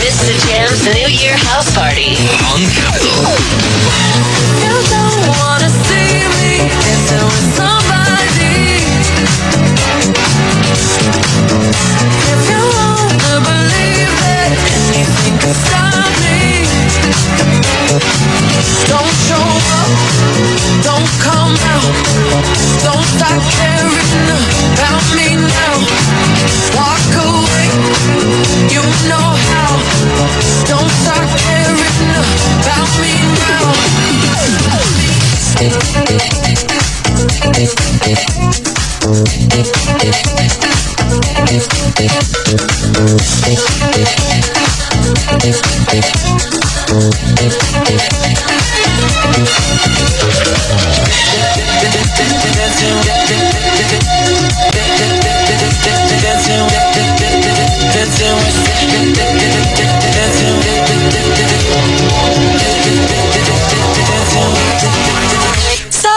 Mistajam's New Year house party on Capital. You don't wanna see me dancing with somebody. If you wanna believe that anything can stop me, don't show up, don't come out, don't stop caring about me now. Walk away, you know how. Don't stop caring about me now. So,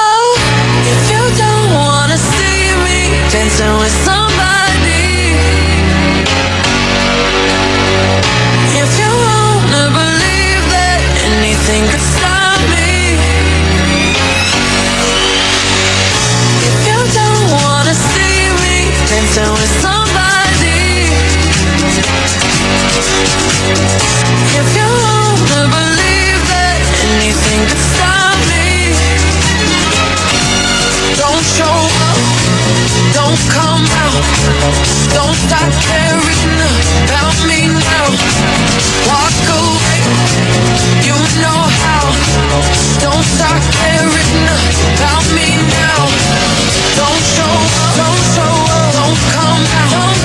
if you don't wanna see me dancing with somebody, if you wanna believe that anything could stop me, if you don't wanna see me dancing with somebody, if you wanna believe that anything could stop me, don't show up, don't come out, don't stop caring about me now. Walk away, you know how. Don't stop caring about me now. Don't show up, don't come out,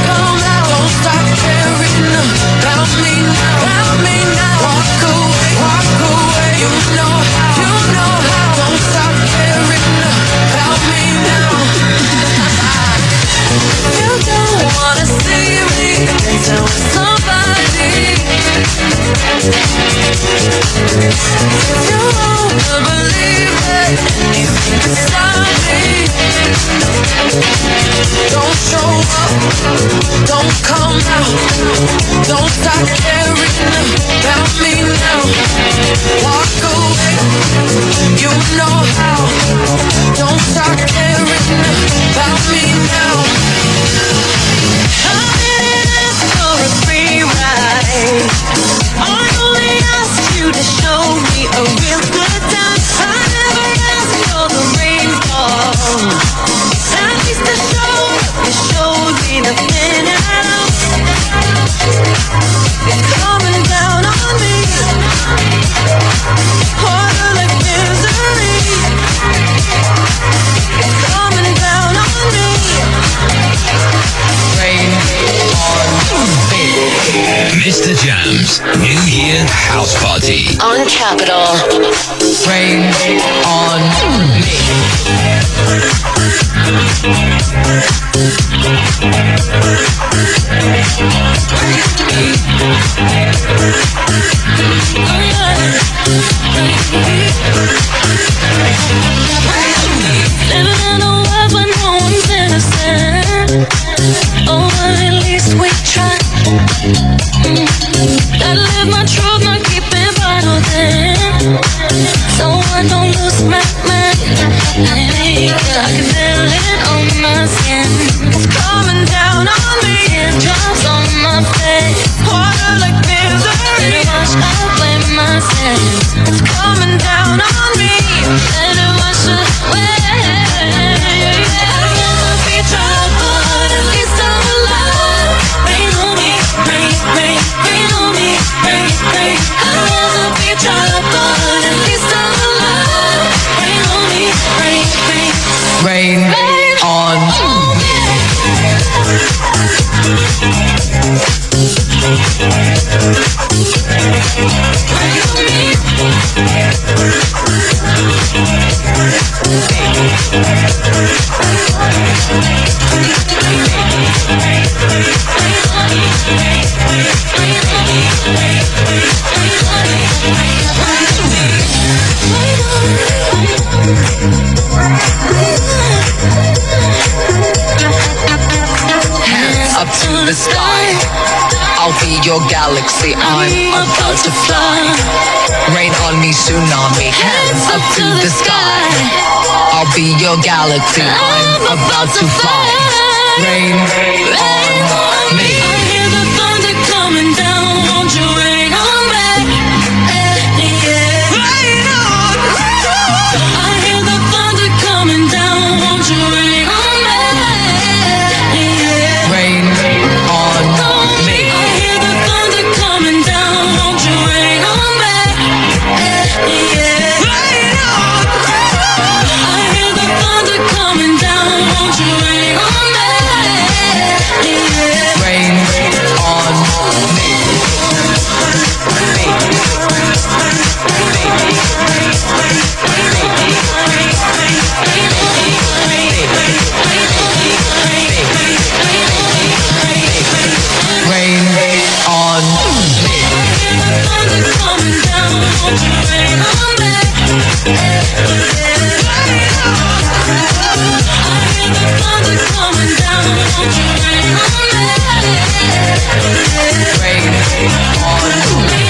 don't stop caring about me now. Walk away, you know how, don't stop caring about me now. You don't want You wanna believe it, anything to stop me. Don't show up, don't come out, don't stop caring about me now. Walk away, you know how. Don't stop caring about me now. I didn't ask for a free ride, I only asked you to show me a real good time. I never asked for the rainfall, at least the show you showed me nothing else. It's coming down on me, harder like misery. It's coming down on me. Rain on me. Mistajam's New Year House Party On Capital. Rain on me. Living in a world where no one's innocent. Oh, but at least we try. Gotta live my truth, not keep it bottled in, so I don't lose my mind. I can feel it on my skin. It's coming down on me. Teardrops on my face, Harder like misery. better watch out with my sins. It's coming down on me. Better watch away. I'd rather be tried, but at least I'm alive. Rain on me, rain, rain, rain on me, rain, rain. I'd rather be tried, but at least I'm alive. Rain on me, rain, rain, Rain on me. hands up to the sky. I'll be your galaxy, I'm about to fly. Rain on me, tsunami, hands up to the sky. I'll be your galaxy, I'm about to fly. Rain on me. I hear the thunder coming down, won't you rain on me? Yeah. Rain on me. I hear the thunder coming down, won't you rain on me? Yeah. Rain on me. I hear the thunder coming down, won't you rain on me? Yeah. Rain on me. I hear the thunder coming down, won't you rain on me? Yeah. Rain on me. Rain on me. Thunder coming down, won't you rain on me? I hear the thunder coming down, won't you rain on me? Rain on me.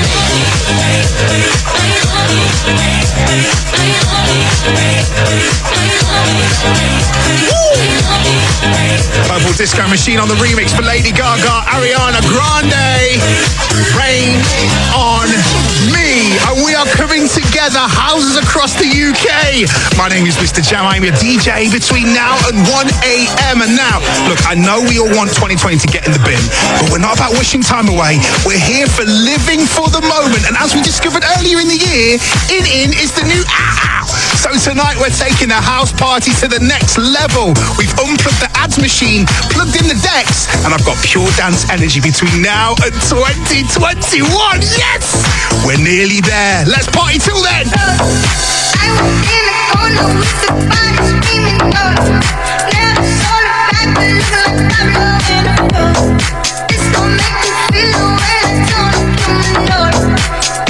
Purple Disco Machine on the remix for Lady Gaga, Ariana Grande. Rain on me. And we are coming together, houses across the UK. My name is Mistajam. I'm your DJ between now and 1 a.m. And now, look, I know we all want 2020 to get in the bin, but we're not about wishing time away. We're here for living for the moment. And as we discovered earlier in the year, in is the new ow. So tonight we're taking the house party to the next level. We've unplugged the ads machine, plugged in the decks, and I've got pure dance energy between now and 2021. Yes! We're nearly there. Let's party till then. I was in a corner with the body screaming noise. Never saw the back, but looking like Pablo in a ghost. This gon' make you feel the way I don't do the noise.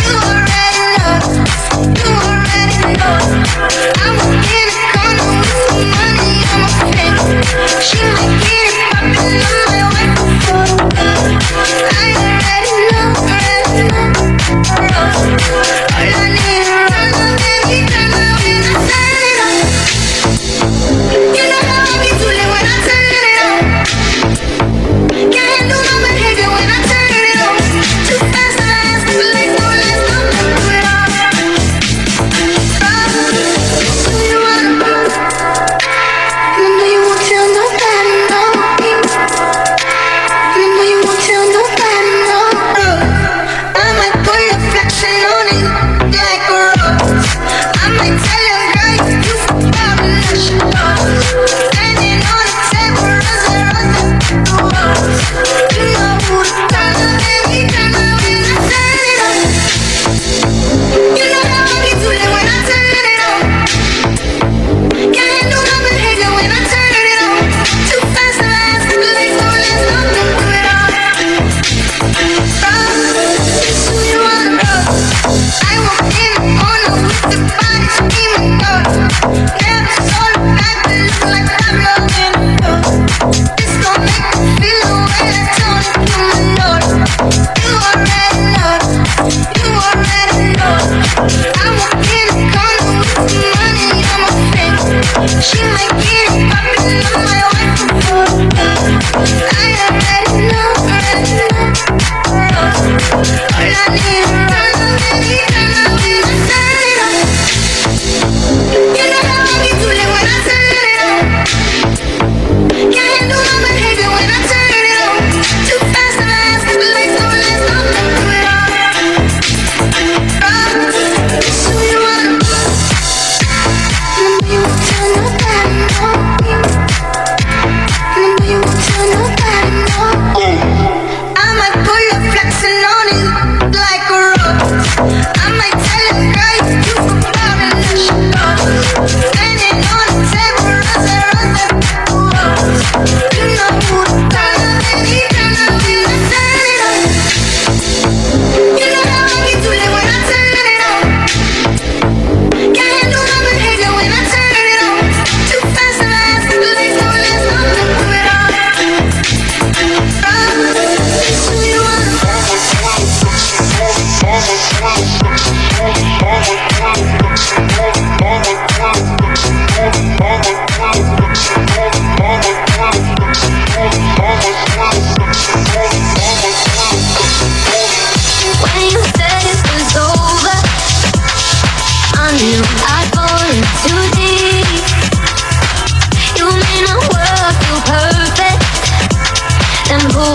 You already know.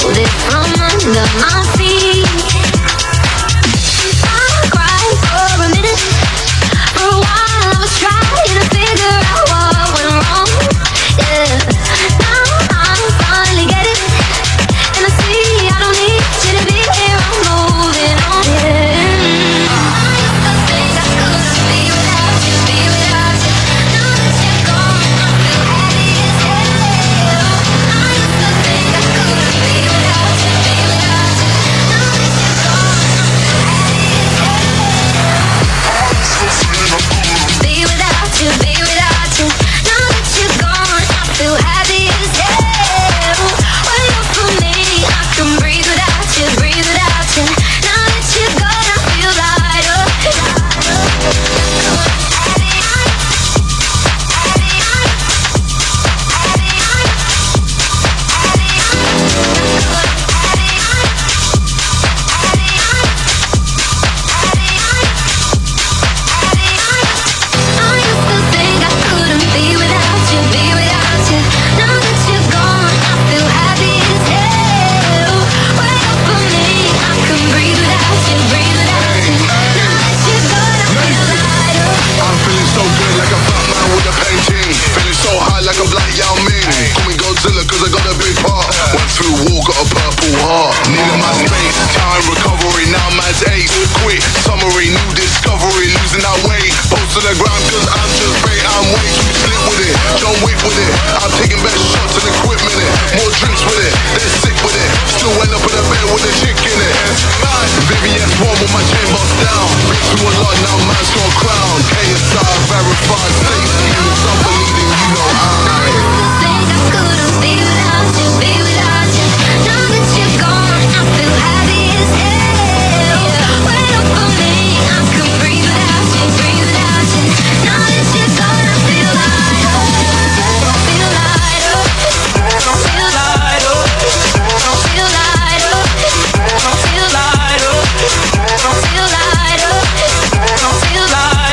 move it from under my feet. I cried for a minute, for a while I was trying to figure out what went wrong. Yeah, now I finally get it, and I see I don't need you to be here. I'm moving on. Yeah. I used to think I couldn't be without you, be without you. Now that you're gone, I feel happy as hell. I used to think I couldn't be without you, be without you. Now that you're gone, I feel happy as hell. Be without you, be without you. Now that you're gone, I feel happy as hell. When you're for me, I can breathe without you, breathe without you. Now that you're gone, I feel lighter. I used to think I couldn't be without you, be without you. Now that you're gone, I feel happy as hell. When you're for me, I can breathe without you, breathe without you. Now that you're gone, I feel lighter. I'm feeling so good like a fat man with a painting. Feeling so high like a black Yao Ming. Call me Godzilla cause I got a big heart. Went through war, got a purple heart. Needing my space, time recovery, now man's ace. Quick summary, new discovery, losing that weight. Post to the ground cause I'm just bait. I'm way too slick with it, John Wick with it. I'm taking best shots and equipment it. More drinks with it, they're sick with it. Still end up in a bed with a chick in it. Man, VVS one with my chain box down. Been through a lot, now man's got a crown. KSI verified, safety was unbelieving, you know I. Think I couldn't be without you, be without you. Now that you're gone, I feel happy as hell. When you're for me, I can breathe without you, breathe without you. Now that you're gone, I feel lighter, feel lighter, feel lighter, feel lighter, feel lighter, feel lighter, feel lighter.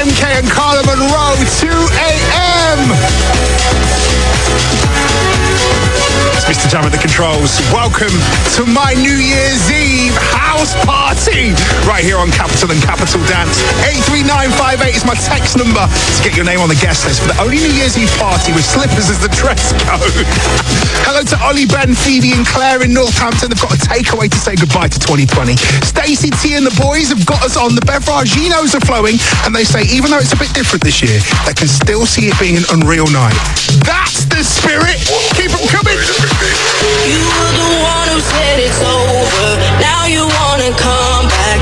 MK and Carla Monroe, 2 a.m. It's Mistajam at the controls. Welcome to my New Year's Eve house party right here on Capital and Capital Dance. 83958 is my text number to get your name on the guest list for the only New Year's Eve party with slippers as the dress code. Hello to Ollie, Ben, Phoebe and Claire in Northampton. They've got a takeaway to say goodbye to 2020. Stacey T and the boys have got us on. The beveraginos are flowing and they say even though it's a bit different this year, they can still see it being an unreal night. That's the spirit. Keep them coming. You were the one who said it's over. Now you wanna come back.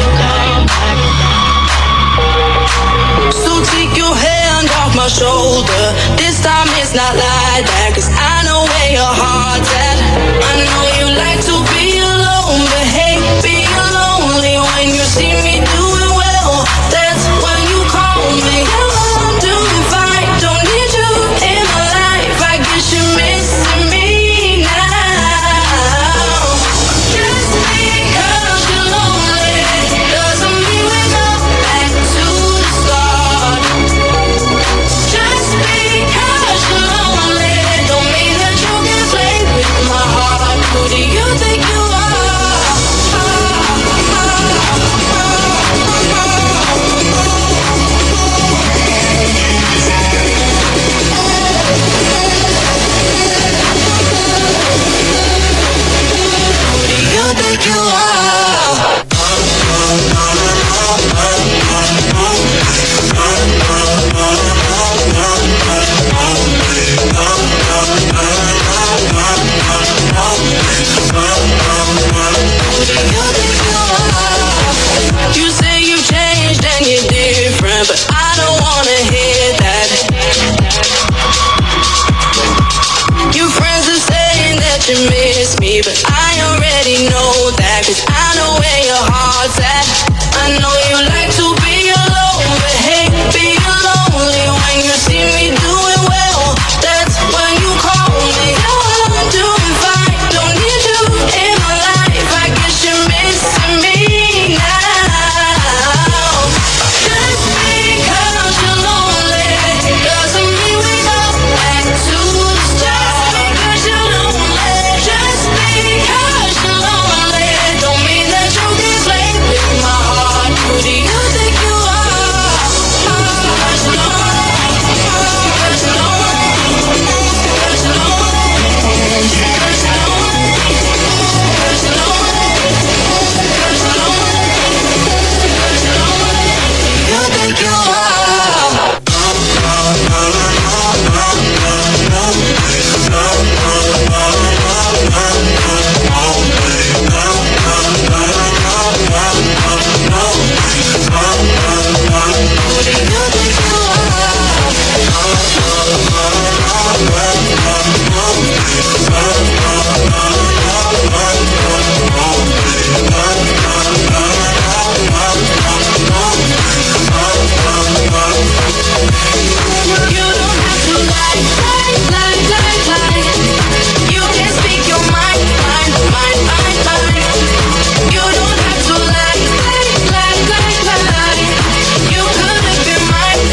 So take your hand off my shoulder. This time it's not like that, 'cause I know where your heart's at. I know you like to be alone, but hey, being lonely when you see me doing well, that's when you call me. I'm doing fine, don't need you in my life. I guess you're missing me now. Just because you're lonely doesn't mean we go back to the start. Just because you're lonely don't mean that you can play with my heart. Who do you think you are? Who do you think you are? You say you changed and you're different, but I don't wanna hear that. Your friends are saying that you miss me, but I already know that, 'cause I know where your heart's at. I know you like to be alone, but hey, being lonely when you see me doing well, that's when you call me. I'm doing fine, don't need you in my life. I guess you're missing me now. Just because you're lonely doesn't mean we go back to the start. Because you're lonely, just because you're lonely don't mean that you can play with my heart. Who do you think you are? Because you're lonely, because you're lonely, because you're lonely, because you're lonely, because you're lonely, because you're lonely, because you're lonely. You think you are? You don't have to lie. You can speak your mind. You don't have to lie. You could have been mine.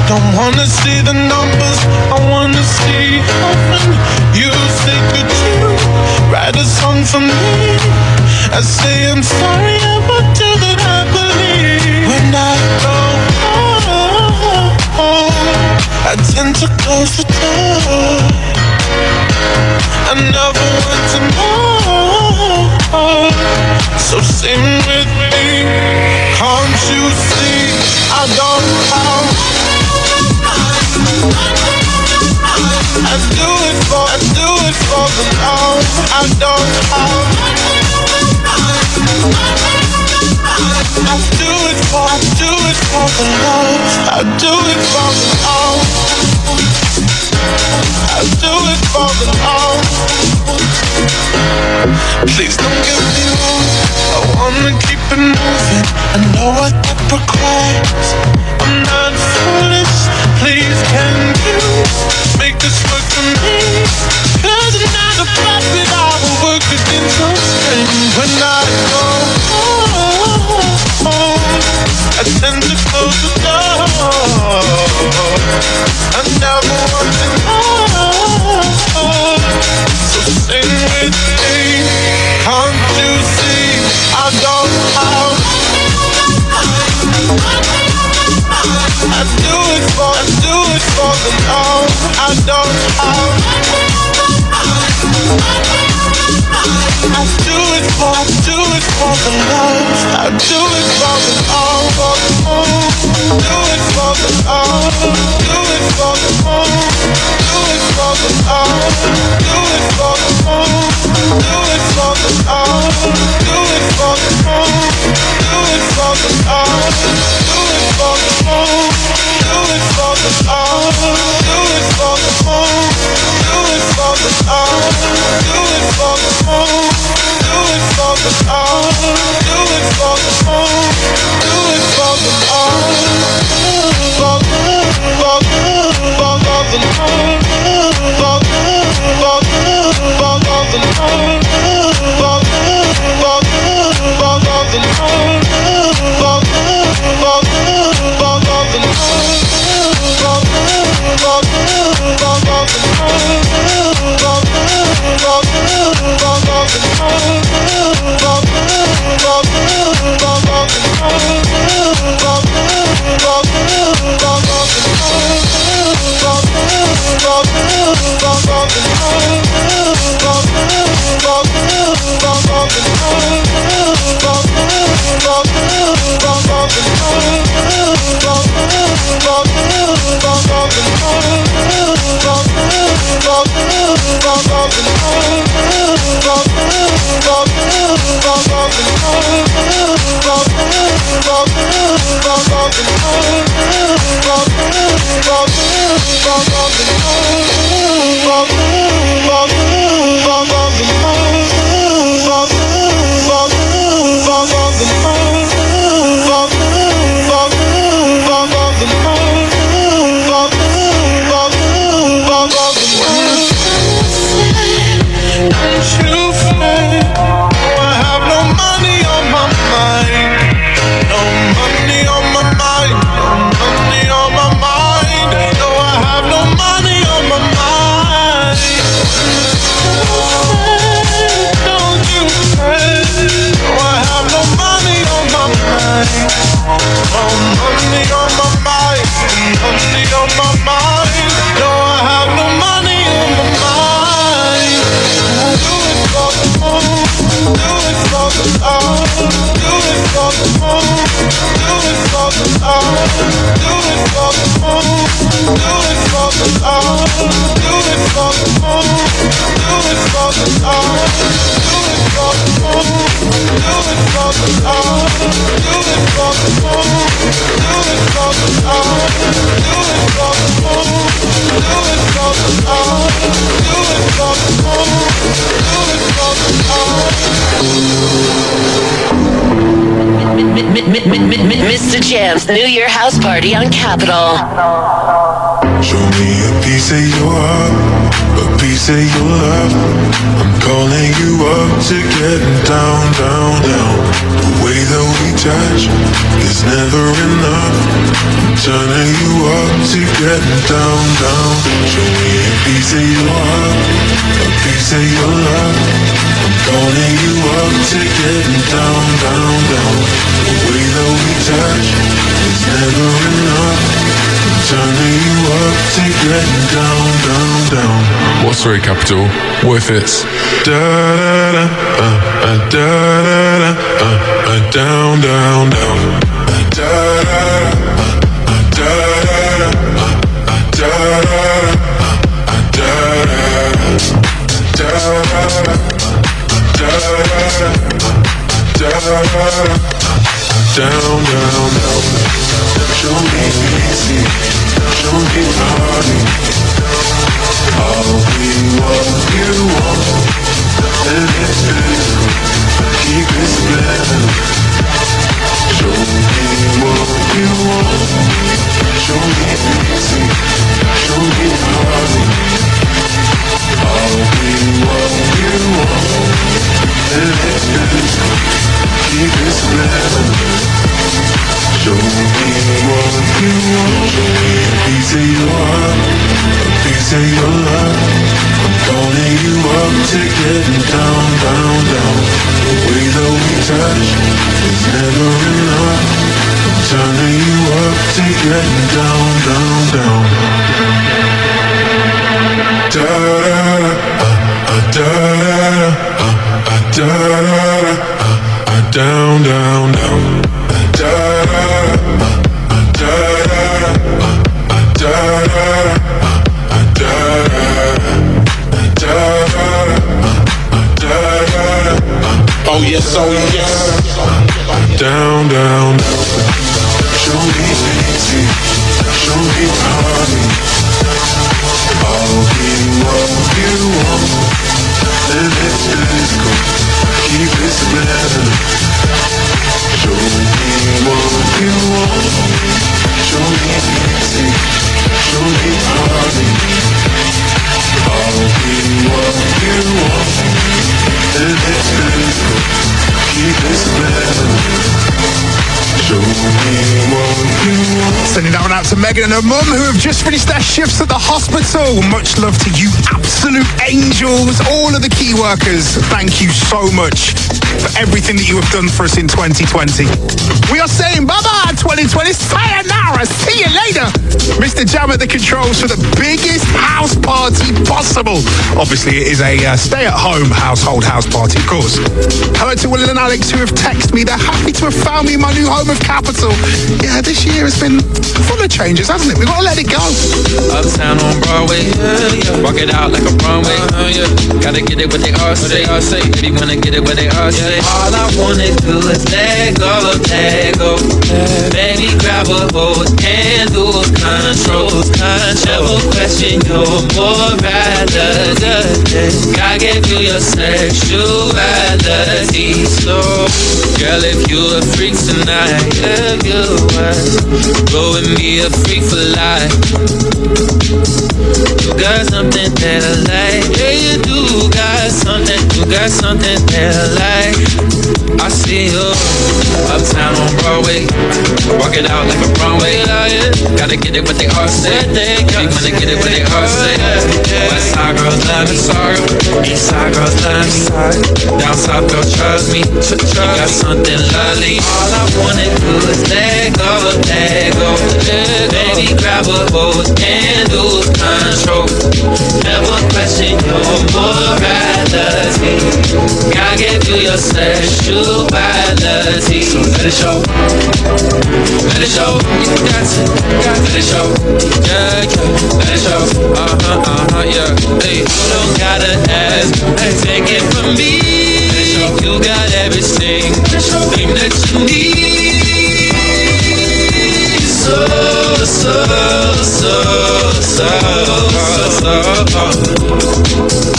Don't wanna see the numbers, I wanna see heaven. You say could you write a song for me? I say I'm sorry, but do that I believe. When I go home, I tend to close the door. I never want to know. So sing with me, can't you see? I don't have. I do it for the love I don't have. the love. I do it for the love. I do it for the love. Please don't get me wrong, I wanna keep it moving. I know what that requires. I'm not foolish, please can you make this work for me? 'Cause I'm not a prophet, I will work it into spring. When I go home, I tend to close the door. I never want to know. So sing with me, can't you see I don't have? I do it for the love. I don't have. I do it for the love. I do it for the love. Do it for the love. Do it for the love. Do it for the love. Do it for the love. Do it for the love. Do it for the love. Do it for the love. Do it for the love. Do it for the love. Do it for the love. Do it for the love. Do it for the love. Do it for the love. Do it for the love. Do it for the love. For the love. For the love. For the Mistajam's New Year house party on Capitol. Show me a piece of your heart, a piece of your love. I'm calling you up to get down, down, down. The way that we touch is never enough. I'm turning you up to get down, down. Show me a piece of your heart, a piece of your love. I'm calling you up to get down, down, down. The way that we touch is never enough. Turning you up to get down, down, down. What's very Capital? Worth it. Da da da, da da da, down, down, down. Da da da, da da da, da da da, down, to getting down, down, down. The way that we touch is never enough. I'm turning you up to getting down, down, down. Da da da da down, down, down. Da oh yes, oh yes. Down, down, down. Show me pity, show me party. I'll be what you want. And it's physical, keep it spreading. Show me what you want. Show me pity, show me party. I'll be what you want. And it's physical, keep it spreading. Show me what you want. Sending that one out to Megan and her mum, who have just finished their shifts at the hospital. Much love to you, absolute angels, all of the key workers. Thank you so much for everything that you have done for us in 2020. We are saying bye-bye 2020. Sayonara. See you later. Mistajam at the controls for the biggest house party possible. Obviously, it is a stay-at-home household house party, of course. Hello to Will and Alex, who have texted me. They're happy to have found me in my new home of Capital. Yeah, this year has been full of changes, hasn't it? We've got to let it go. Uptown on Broadway, walk it out like a runway. Gotta get it what they all say. Baby wanna get it what they all say. All I wanna do is let go, let go. Baby grab a hold, handles, controls. Never question your morality. God gave you your sexuality. So, girl, if you a freak tonight, if you go and be a freak for life. You got something that I like. Yeah, you do got something. You got something that I like. I see you uptown on Broadway, walk it out like a runway. Gotta get it what they all say. They wanna get it what they all say. West side girls love me, east side girls love me. Down south girls trust me. You got something lovely. All I wanna do is let go, let go. Baby grab a hold, handles, control. Never question your morality. God gave you your sexuality. So let it show. Let it show. You got to let it show. Yeah, yeah. Let it show. Yeah. Hey, you don't gotta ask. Take it from me. You got everything that you need. So.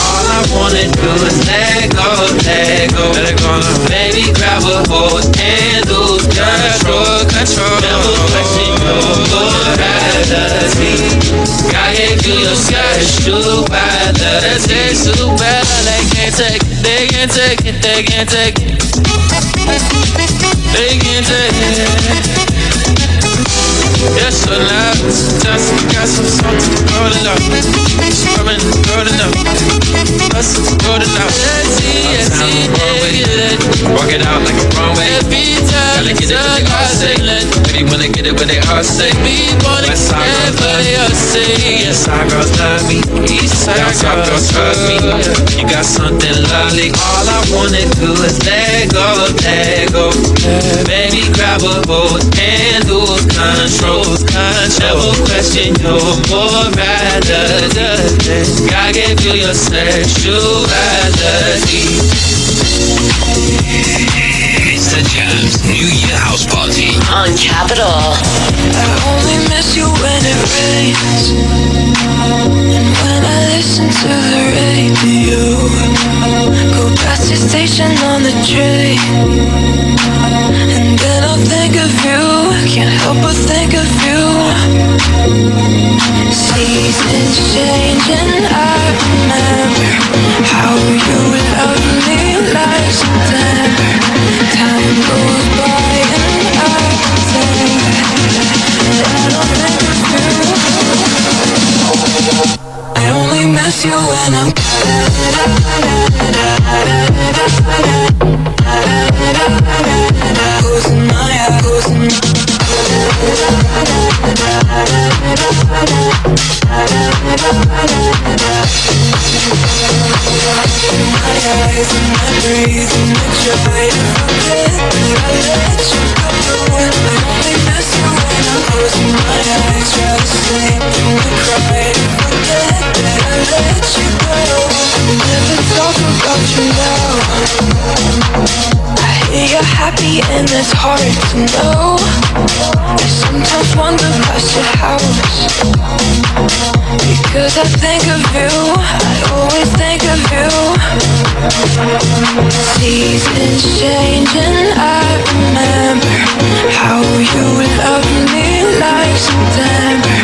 All I wanna do is let go, let go. Baby, grab a hold, handles, control. Never question your morality. God gave you your sexuality. Too bad they can't take it, they can't take it, they can't take it. They can't take it. Yes, so now, just got some something rolling up. Swerving, rolling up. Us rolling up. Walk it out like a runway. Gotta get it what they all say. Baby wanna get it what they all say. West side girls love me. East side girls love me. Down south girls trust me. You got something lovely. All I wanna do is let go, let go. Baby grab a hold, handles, controls. Never question your morality. God gave you your sexuality. Mistajam's New Year House Party On Capital. I only miss you when it rains, and when I listen to the radio. Go past your station on the train, and then I'll think of you. Can't help but think of you. Seasons change and I remember how you loved me like September. Time goes by and I think that I don't think of you. I only miss miss you when I'm closing my eyes, closing my eyes and I breathe and I try to forget that I let you go. I only miss you when I'm closing my eyes, try to sleep and I cry to forget that I let you go. Never talk about you now. I hear you're happy and it's hard to know. I sometimes wander past your house because I think of you, I always think of you. Seasons changing, I remember how you loved me like September.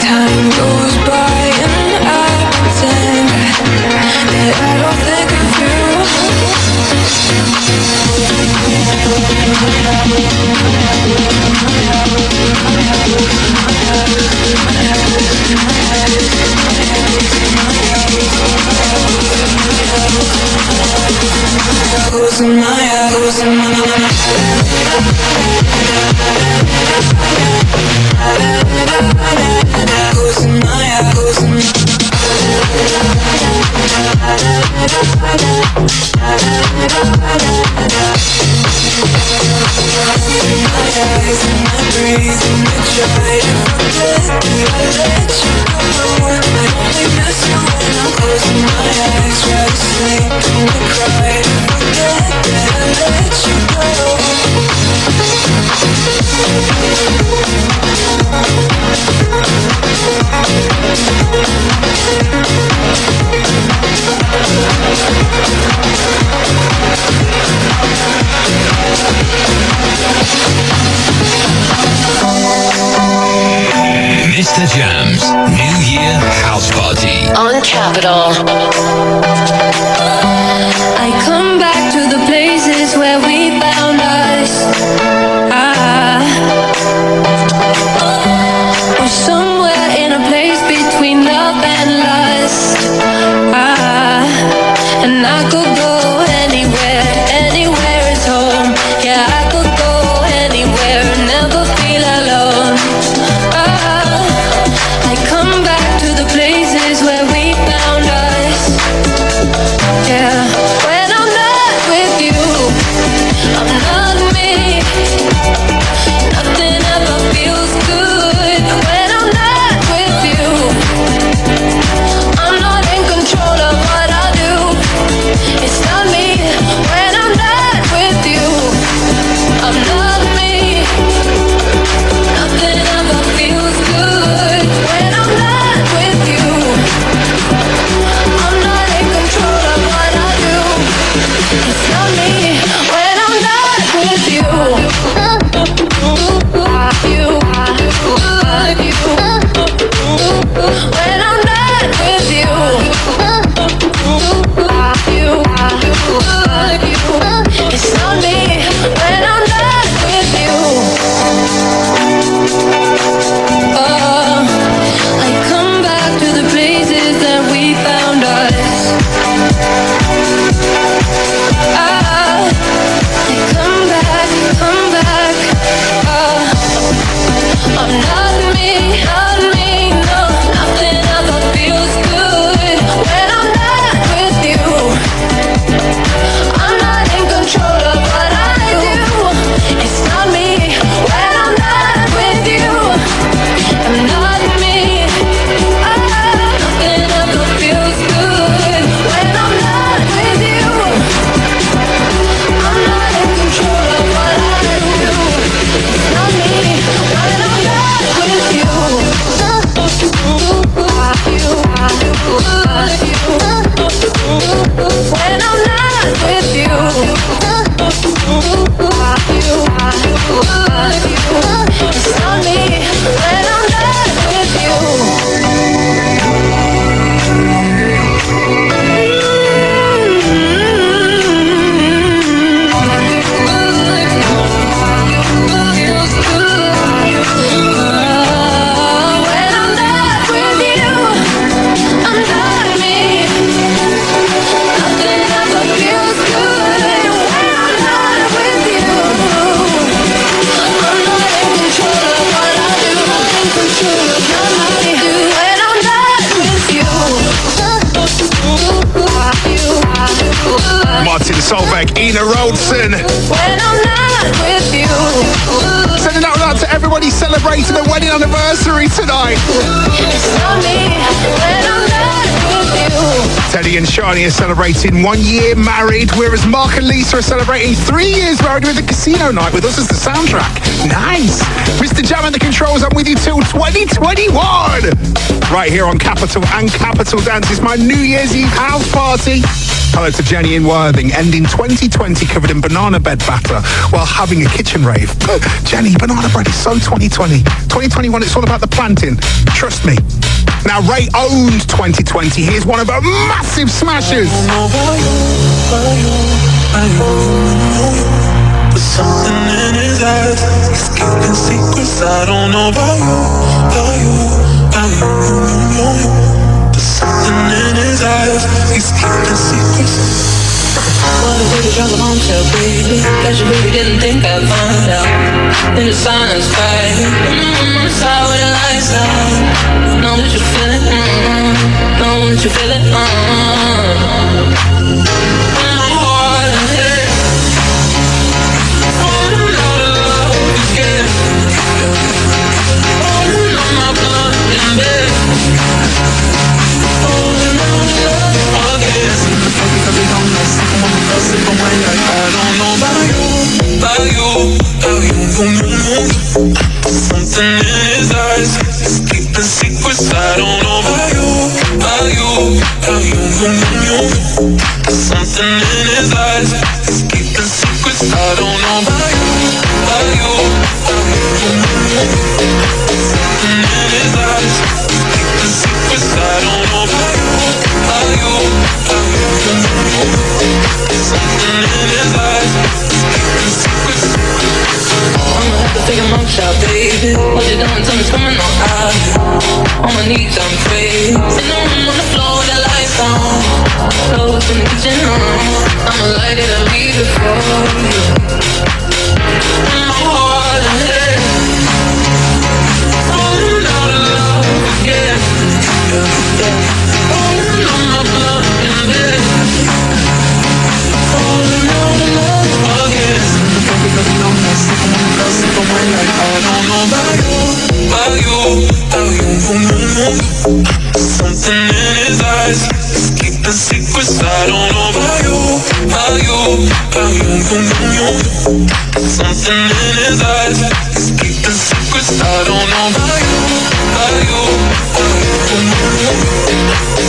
Time goes by and I pretend that I don't think of you. Closing my eyes, closing my eyes. Closing my eyes, closing my eyes. And I breathe and I try to forget that I let you go. I only miss you when I'm closing my eyes, try to sleep and I cry to forget that I let you go. Mistajam's New Year House Party on Capital. I come back to the places where we found us. We're somewhere in a place between love and lust. And I could go anywhere, anywhere is home. Yeah, I could go anywhere, never feel alone. I come back to the places where we found us. Yeah, when I'm not with you, I'm not me. Nothing ever feels good when I'm not with you. I'm not in control of what I do. It's Solveig, Ina Roldson. When I'm not with you. Sending out loud to everybody celebrating their wedding anniversary tonight. It's not me when I'm not with you. Teddy and Shani are celebrating 1 year married, whereas Mark and Lisa are celebrating 3 years married with a casino night with us as the soundtrack. Nice. Mistajam and the controls, I'm with you till 2021. Right here on Capital and Capital Dance. It's my New Year's Eve house party. Hello to Jenny in Worthing, ending 2020 covered in banana bed batter while having a kitchen rave. Jenny, banana bread is so 2020. 2021, it's all about the planting. Trust me. Now, Ray owned 2020. Here's one of her massive smashes. There's something in his eyes. He's keeping secrets. I don't know about you. There's something in his eyes. He's keeping secrets. What if you drop a bombshell, baby? Guess you really didn't think I'd find out. In the silence, baby. On the side with the lights out. Know that you feel it. Know that you feel it. My heart and head. Falling out of love again. Falling on my blood in bed. Falling out of love again. I don't know about you. Something in his eyes, he's keeping secrets. I don't know about you. Something in his eyes, he's keeping secrets. I don't know about you. Something in his eyes, he's keeping secrets. I don't know about you. Something in his eyes, keeping secrets. I'ma have to take a mugshot, baby. What you doing? Tell me what's coming on out. On my knees, I'm praying. In the room on the floor with the lights on. Clothes in the kitchen on. I'ma light it, I'll leave it for you. My heart and head. Falling out of love again. Falling on my blood in bed. Falling out of love again. I don't know about you. Something in his eyes, he's keeping secrets. I don't know about you. Something in his eyes, he's keeping secrets. I don't know about you.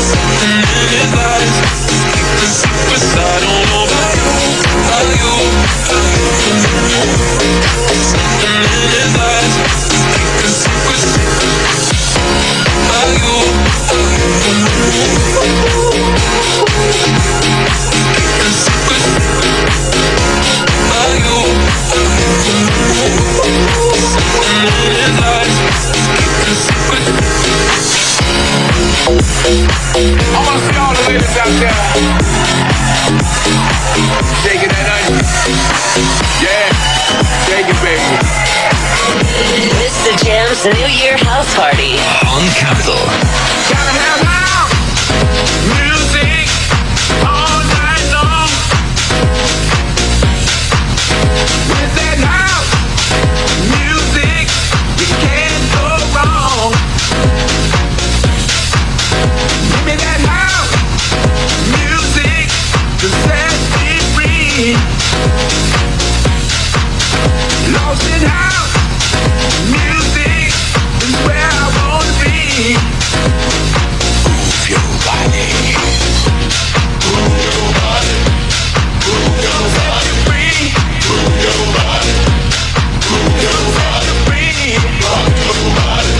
Something in his eyes, he's keeping secrets. I don't know about you. Something in his eyes, he's keeping secrets. I wanna see all the ladies out there shaking that onion. Yeah, shake it, baby. Mistajam's New Year house party on Capital. Gotta have loud music all night long. With that loud music, you can't go wrong. Give me that loud music to set me free. Lost in house music is where I wanna be. Move your body. Move your body. Move your body. Set you free. Move your body. Move your body. Free. Rock your body.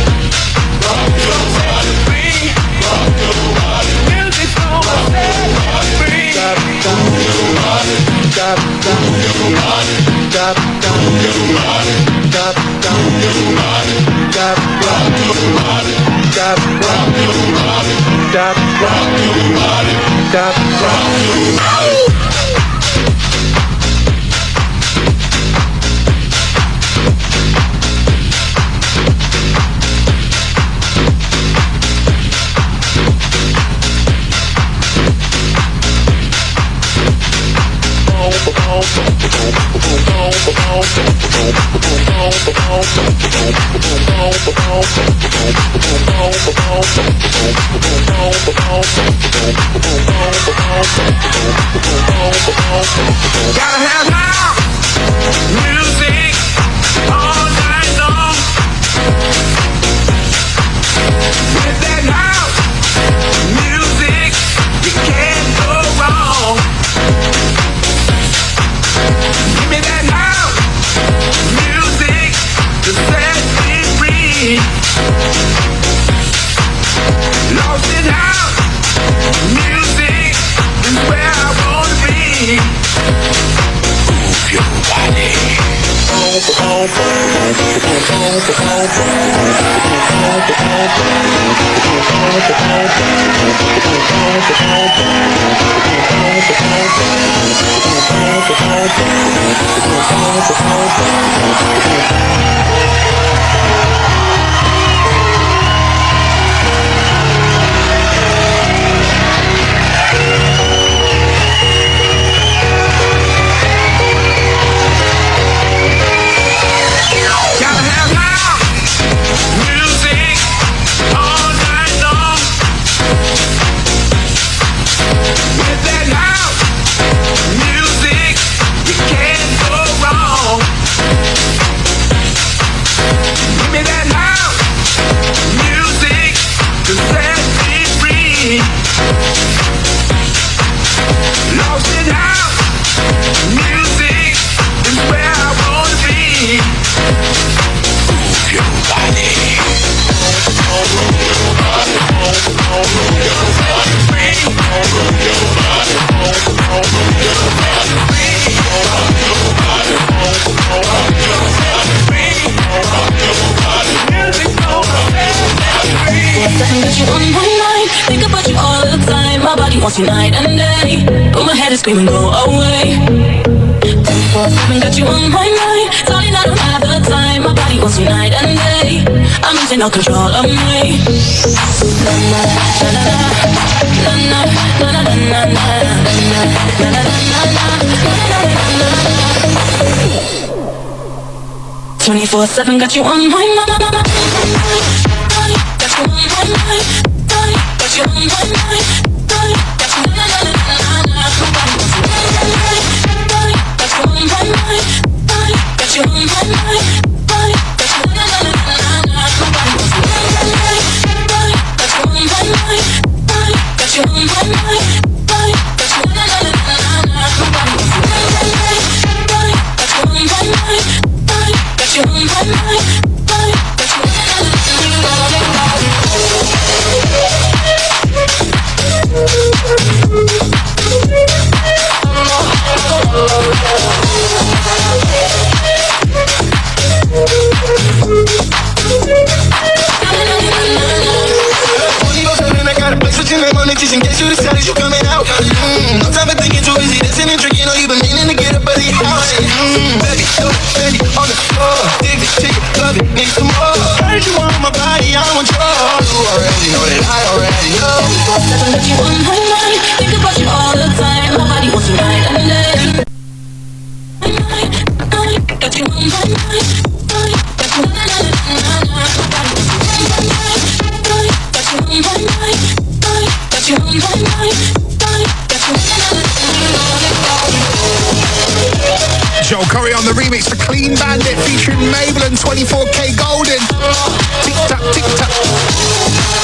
Rock your body. Free. Rock your body. Music's gonna set you free. Move your body. Move your body. Move your body. Move your body. Rock your body. Rock your body. Rock your body. Rock your body. Gotta have house music all night long. With that house music, you can't go wrong. Give me that house music to set me free. Lost in house music is where I wanna be. Move your body. Gotta have house music all night long. With that house music, you can't go wrong. Give me that house music to set me free. Lost in house music is where I wanna be. Move your body. Got you on my mind, think about you all the time. My body wants you night and day, but my head is screaming, go away. 24/7 got you on my mind, sorry I don't have the time. My body wants you night and day, I'm losing all control of me. Na na na na na na na na na na na. 24/7 got you on my mind. Got you on my mind. Got you on my mind. Got you na na na na na. Got you on my mind. Got you on my mind. Got you na na na na na. Got you on my mind. Got you on my mind. Got you na na na na na. Got you on my mind. Got you on my mind. Just in case you decide you coming out. No time for thinking too busy, dancing and drinking. All you been meaning to get up at the house. Baby, so Fendi on the floor. Dig it, take it, love it, need some more. Heard you want my body, I want yours. You already know that I already know. 24/7 got you on my mind, think about you all the time. My body wants you night and day. Got you on my mind. Got you na na na na na. Got you on my mind. Got you on my mind. Got you na na na na. Joel Curry on the remix for Clean Bandit featuring Mabel and 24K Golden. Tick tock, tick tock.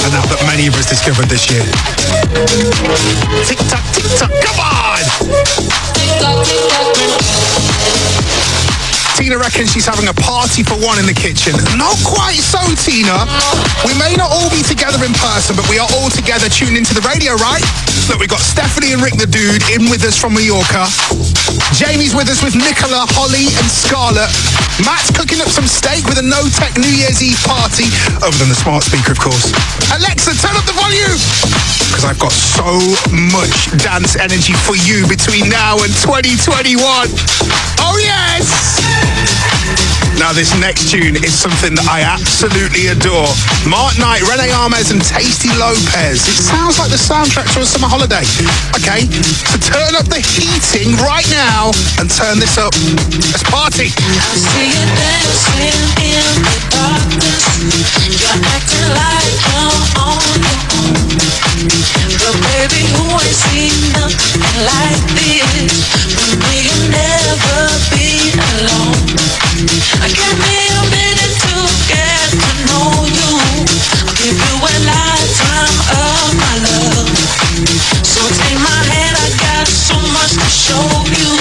And that that many of us discovered this year. Tick tock, tick tock. Come on! Tina reckons she's having a party for one in the kitchen. Not quite so, Tina. We may not all be together in person, but we are all together tuned into the radio, right? Look, we got Stephanie and Rick the Dude in with us from Mallorca. Jamie's with us with Nicola, Holly and Scarlett. Matt's cooking up some steak with a no-tech New Year's Eve party, other than the smart speaker, of course. Alexa, turn up the volume! Because I've got so much dance energy for you between now and 2021. Oh, yes! Now, this next tune is something that I absolutely adore. Mark Knight, Rene Armez and Tasty Lopez. It sounds like the soundtrack to a summer holiday. Okay, so turn up the heating right now and turn this up. Let's party. I see you dancing in the darkness. You're acting like you're on your own. But baby, who ain't seen nothing like this? When we'll never be alone. Give me a minute to get to know you. I'll give you a lifetime of my love. So take my hand, I got so much to show you.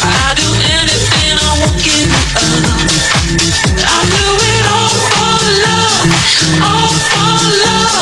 I'll do anything, I won't give you up. I'll do it all for love, all for love.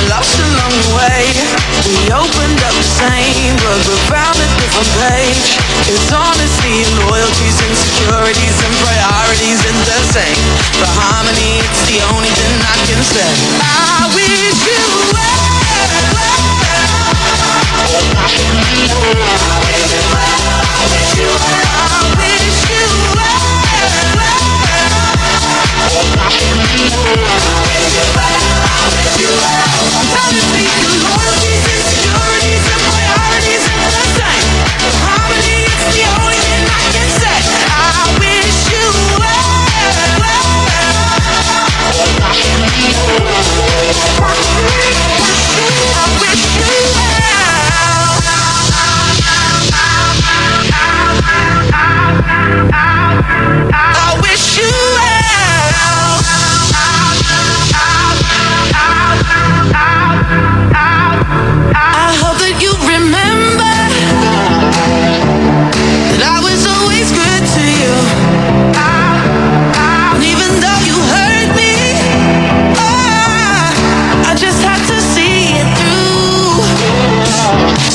get lost along the way. We opened up the same book, but found a different page. It's honesty and loyalties, insecurities and priorities and the same. The harmony, it's the only thing I can say. I wish you well.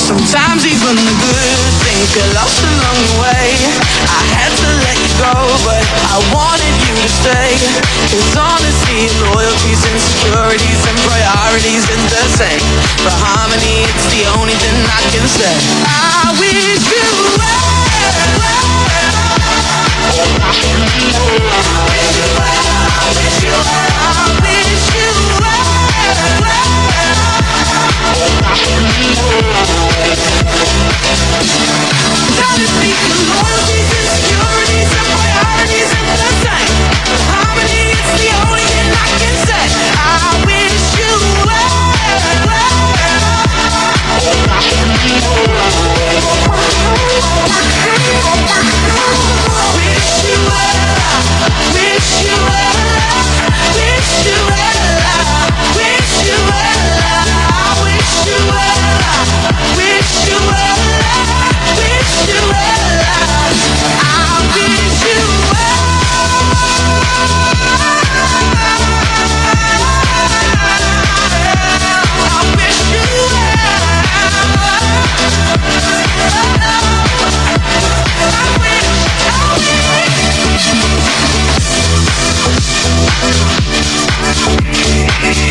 Sometimes even the good things get lost along the way. I had to let you go, but I wanted you to stay. Cause honesty and loyalties, insecurities and priorities and the same. The harmony, it's the only thing I can say. I wish you well.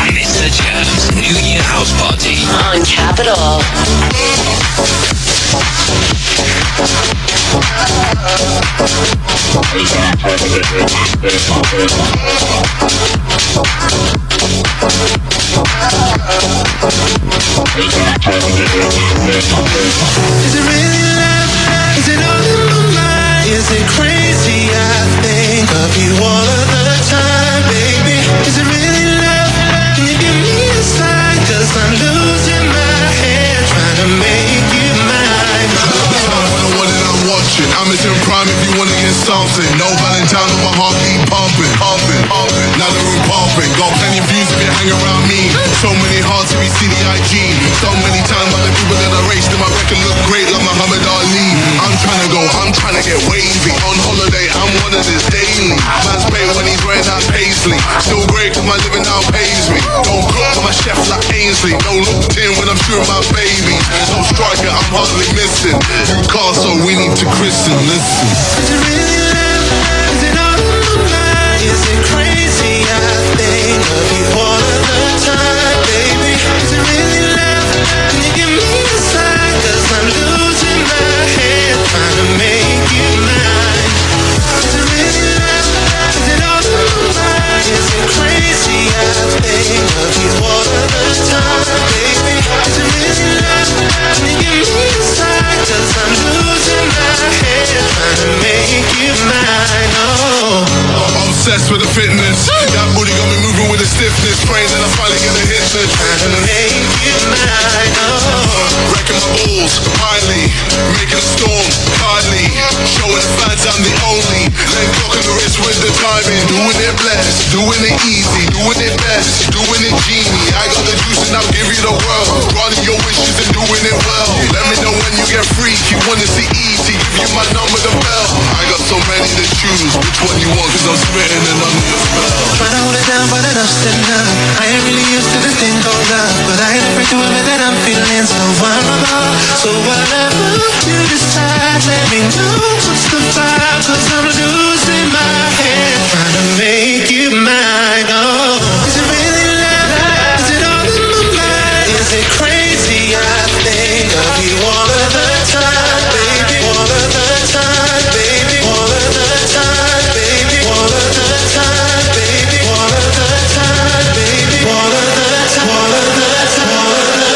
Mistajam's New Year House Party on Capital. Is it really love? Is it all in my mind? Is it crazy? I think of you all of the time, baby. Is it really love? Can you give me a sign? Cause I'm losing my head trying to make you mine. The one that I'm watching. I'm in prime if you wanna get something. No Valentine on my heart keep pumping, pumping, pumping. Now the room pumping. Got plenty of views if you hang around me. So many hearts if you see the IG. So many times by the people that I raced in my record look great like Muhammad Ali. I'm trying to go, I'm trying to get wavy. On holiday, I'm one of this daily. Man's paid when he's wearing that paisley. Still great cause my living now pays me. Don't cook for my chef like Ainsley. No looked in when I'm shooting my babies. No striker, I'm hardly missing. You call so we need to christen, listen. Is it really love? Is it all in my mind? Is it crazy? I think of you all of the time, baby. Is it really love? Can you give me a sign? Cause I'm losing my head trying to make you mine. Is it really love? Is it all in my mind? Is it crazy? I think of you all of the time, baby. Is it really love? Can you give me a sign? Cause I'm losing my head trying to make you mine. Oh, obsessed with the fitness. That booty got me moving with the stiffness. Praying that I finally get a hit. trying to make you mine. Oh, wrecking my balls, highly, making a storm, hardly, showing the fans I'm the only. Then clocking the wrist with the timing, doing it blessed, doing it easy, doing it best, doing it genie. I got the juice and I'll give you the world. Running your wishes and doing it well. Let me know when you get freak. You wanna see E to give you my number, the bell. I got so many to choose. Which one you want? Cause I'm spitting and under the spell. Tryna hold it down, but enough's enough. I ain't really used to this thing called love, but I ain't afraid to admit that I'm feeling so vulnerable. So whatever you decide, let me know what's the vibe, cause I'm losing my head, trying to make you mine. Oh, is it really love? Is it all in my mind? Is it crazy? I think of you all of the time, baby. All of the time, baby. All of the time, baby. All of the time, baby. All of the time, baby. All of the time, all of the time, all of the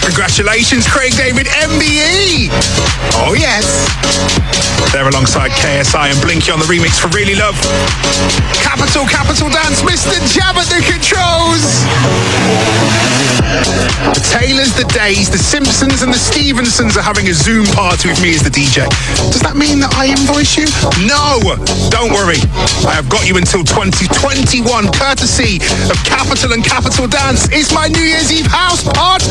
Congratulations, Craig David, MBE. Oh, yes. They're alongside KSI and Blinky on the remix for Really Love. Capital Dance, Mr. Jam at the controls. The Taylors, the Days, the Simpsons and the Stevensons are having a Zoom party with me as the DJ. Does that mean that I invoice you? No, don't worry. I have got you until 2021, courtesy of Capital and Capital Dance. It's my New Year's Eve house party!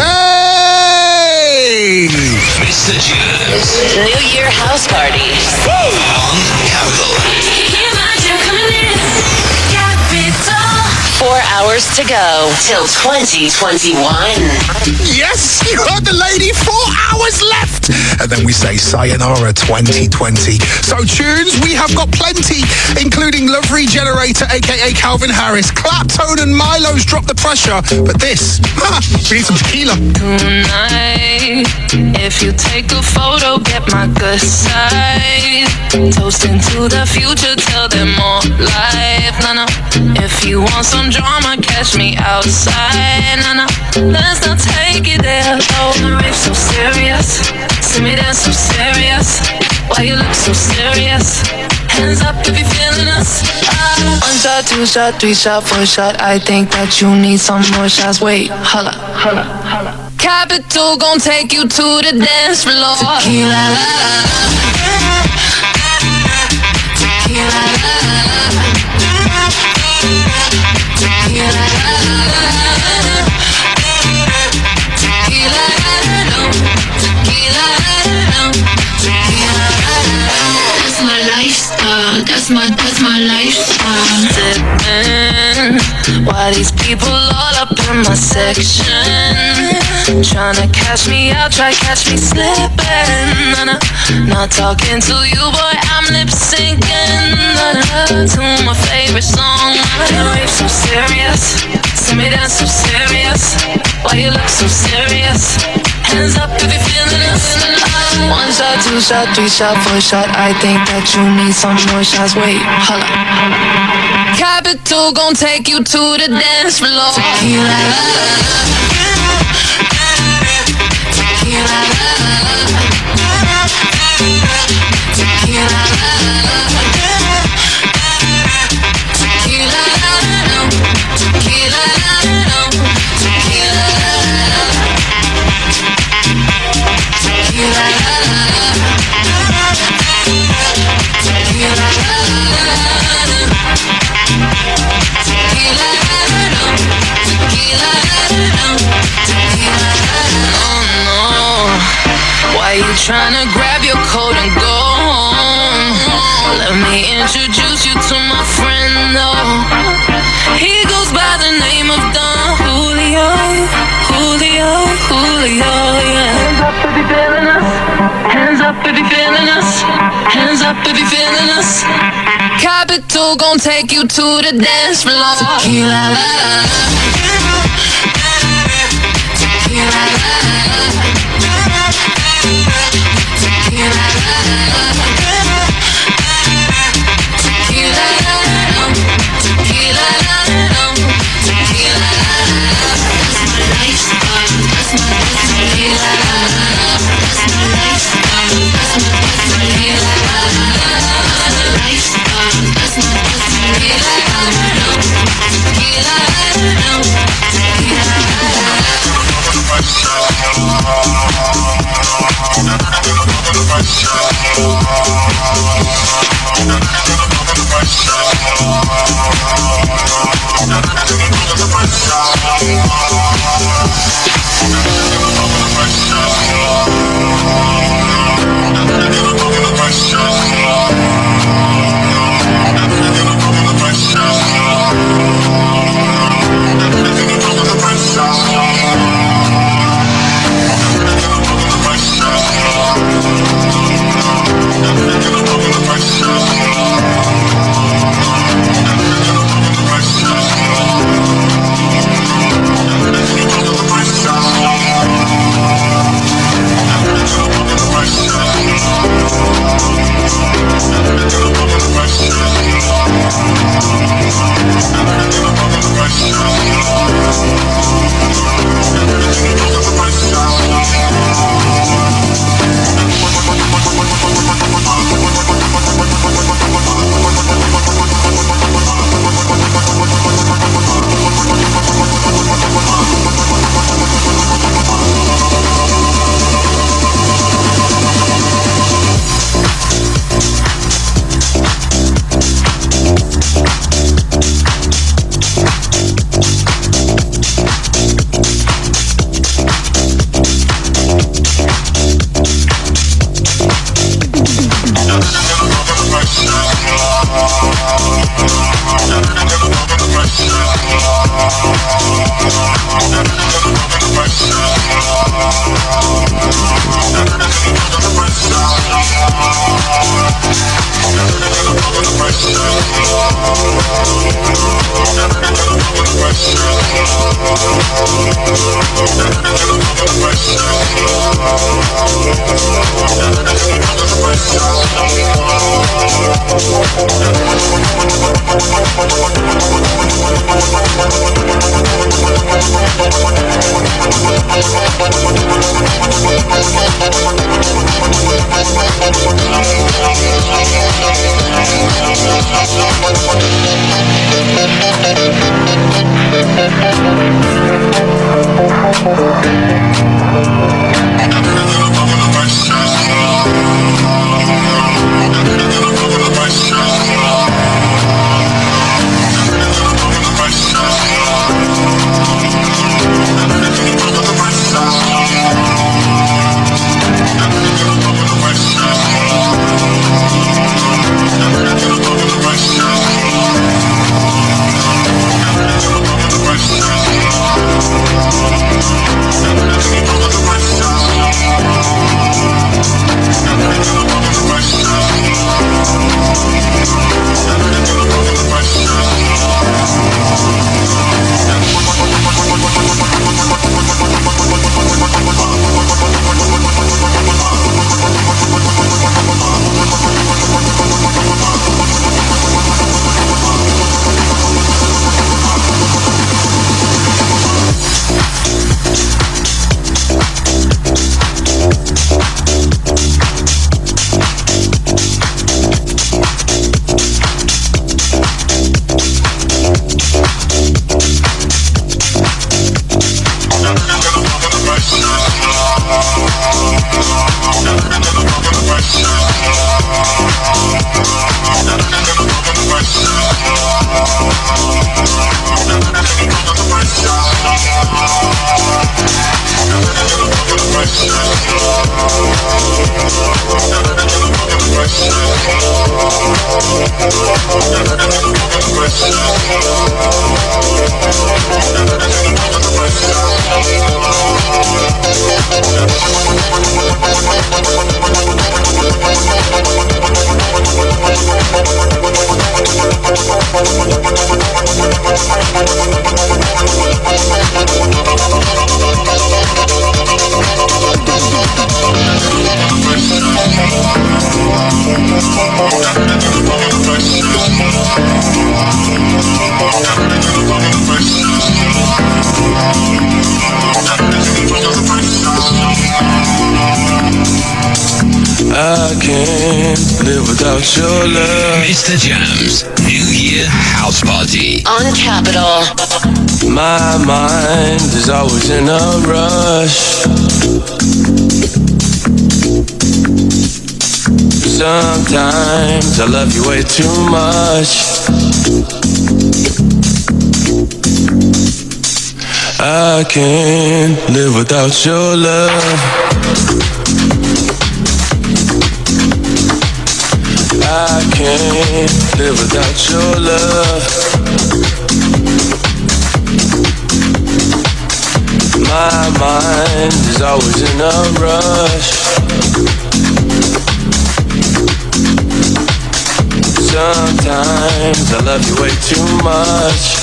Mistajam's New Year House Party. Woo! On Capital. Hear my jam coming in. Capital. 4 hours to go till 2021. Yes, you heard the lady. 4 hours left. And then we say sayonara 2020. So tunes, we have got plenty, including Love Regenerator, aka Calvin Harris, Claptone and Milo's Drop the Pressure. But this, we need some tequila. Tonight, if you take a photo, get my good side. Toasting to the future, tell them more life. No, if you want some drama, catch me outside. No, let's not take it there. Oh, the rave's so serious. See me there so serious. Why you look so serious? Hands up if you're feeling us. 1 shot, 2 shot, 3 shot, 4 shot. I think that you need some more shots. Wait, holla. Capital gon' take you to the dance floor. Tequila, la, la, la. Tequila, la, la, la. Tequila, la, la, la. Tequila, la, la, la. Tequila, la, la, la. Tequila, la, la, la. That's my lifestyle. That's my lifestyle. Sippin', why these people all up in my section? Tryna catch me out, try catch me slippin'. Not talking to you, boy, I'm lip syncing to my favorite song. The rave so serious, see me dance so serious. Why you look so serious? Hands up if you're feeling us. 1 shot, 2 shot, 3 shot, 4 shot. I think that you need some more shots. Wait, holla. Capital gon' take you to the dance floor. Tequila, la, la, la. Tequila, la, la, la. Tequila, la, la, la. Tequila, la, la, la. Tequila, la, la, la. Tequila, la, la, la. Tequila, la, la, la. Tequila, la, la, la. Why you tryna grab your coat and go home? Let me introduce you to my friend, though. He goes by the name of Don Julio, yeah. Hands up if you feeling us. Hands up if you feeling us. Hands up if you feeling us. Capital gon' take you to the dance floor. Tequila, la, la, la. Tequila, la, la, la. Tequila, la, la, la. Tequila, la, la, la. Tequila, la, la, la. Tequila, la, la, la. That's my lifestyle. That's my tequila, la, la, la. That's my lifestyle. That's my tequila, la, la, la. Lifestyle. That's my tequila, la, la, la. Tequila, la, la, la. Tequila, la, la, la. I can't live without your love. Mistajam's New Year House Party On Capital. My mind is always in a rush. Sometimes I love you way too much. I can't live without your love. I can't live without your love. My mind is always in a rush. Sometimes I love you way too much.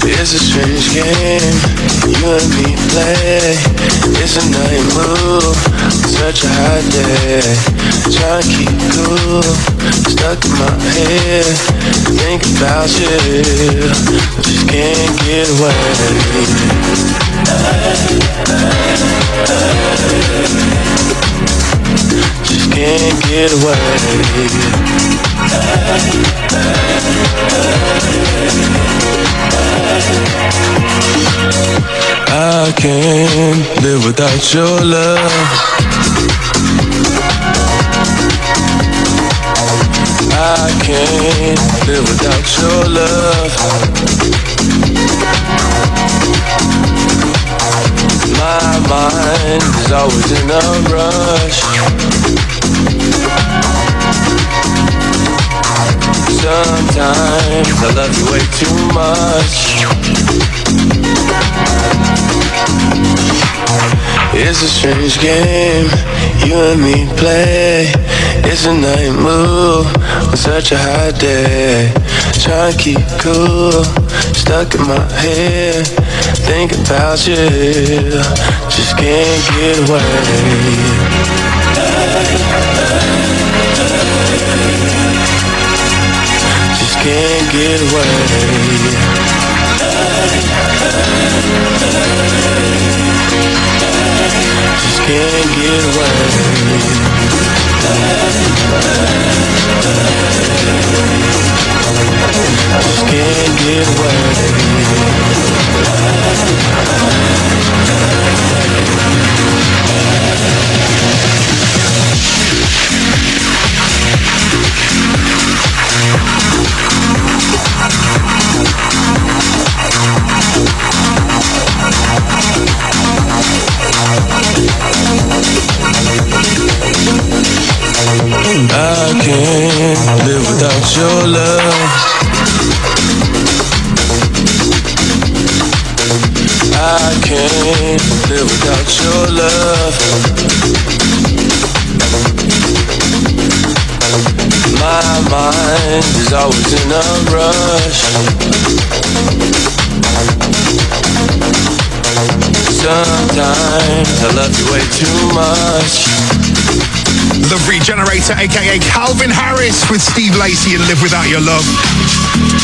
It's a strange game you and me play. It's a night move, such a hot day. Trying to keep cool, stuck in my head. Think about you, just can't get away. Just can't get away. I can't live without your love. I can't live without your love. My mind is always in a rush. Sometimes I love you way too much. It's a strange game you and me play. It's a night move on such a hot day. Trying to keep cool, stuck in my head. Thinking about you, just can't get away. Just can't get away. Just can't get away. Just can't get away. I can't live without your love. I can't live without your love. My mind is always in a rush. Sometimes I love you way too much. The Regenerator, aka Calvin Harris, with Steve Lacey and Live Without Your Love.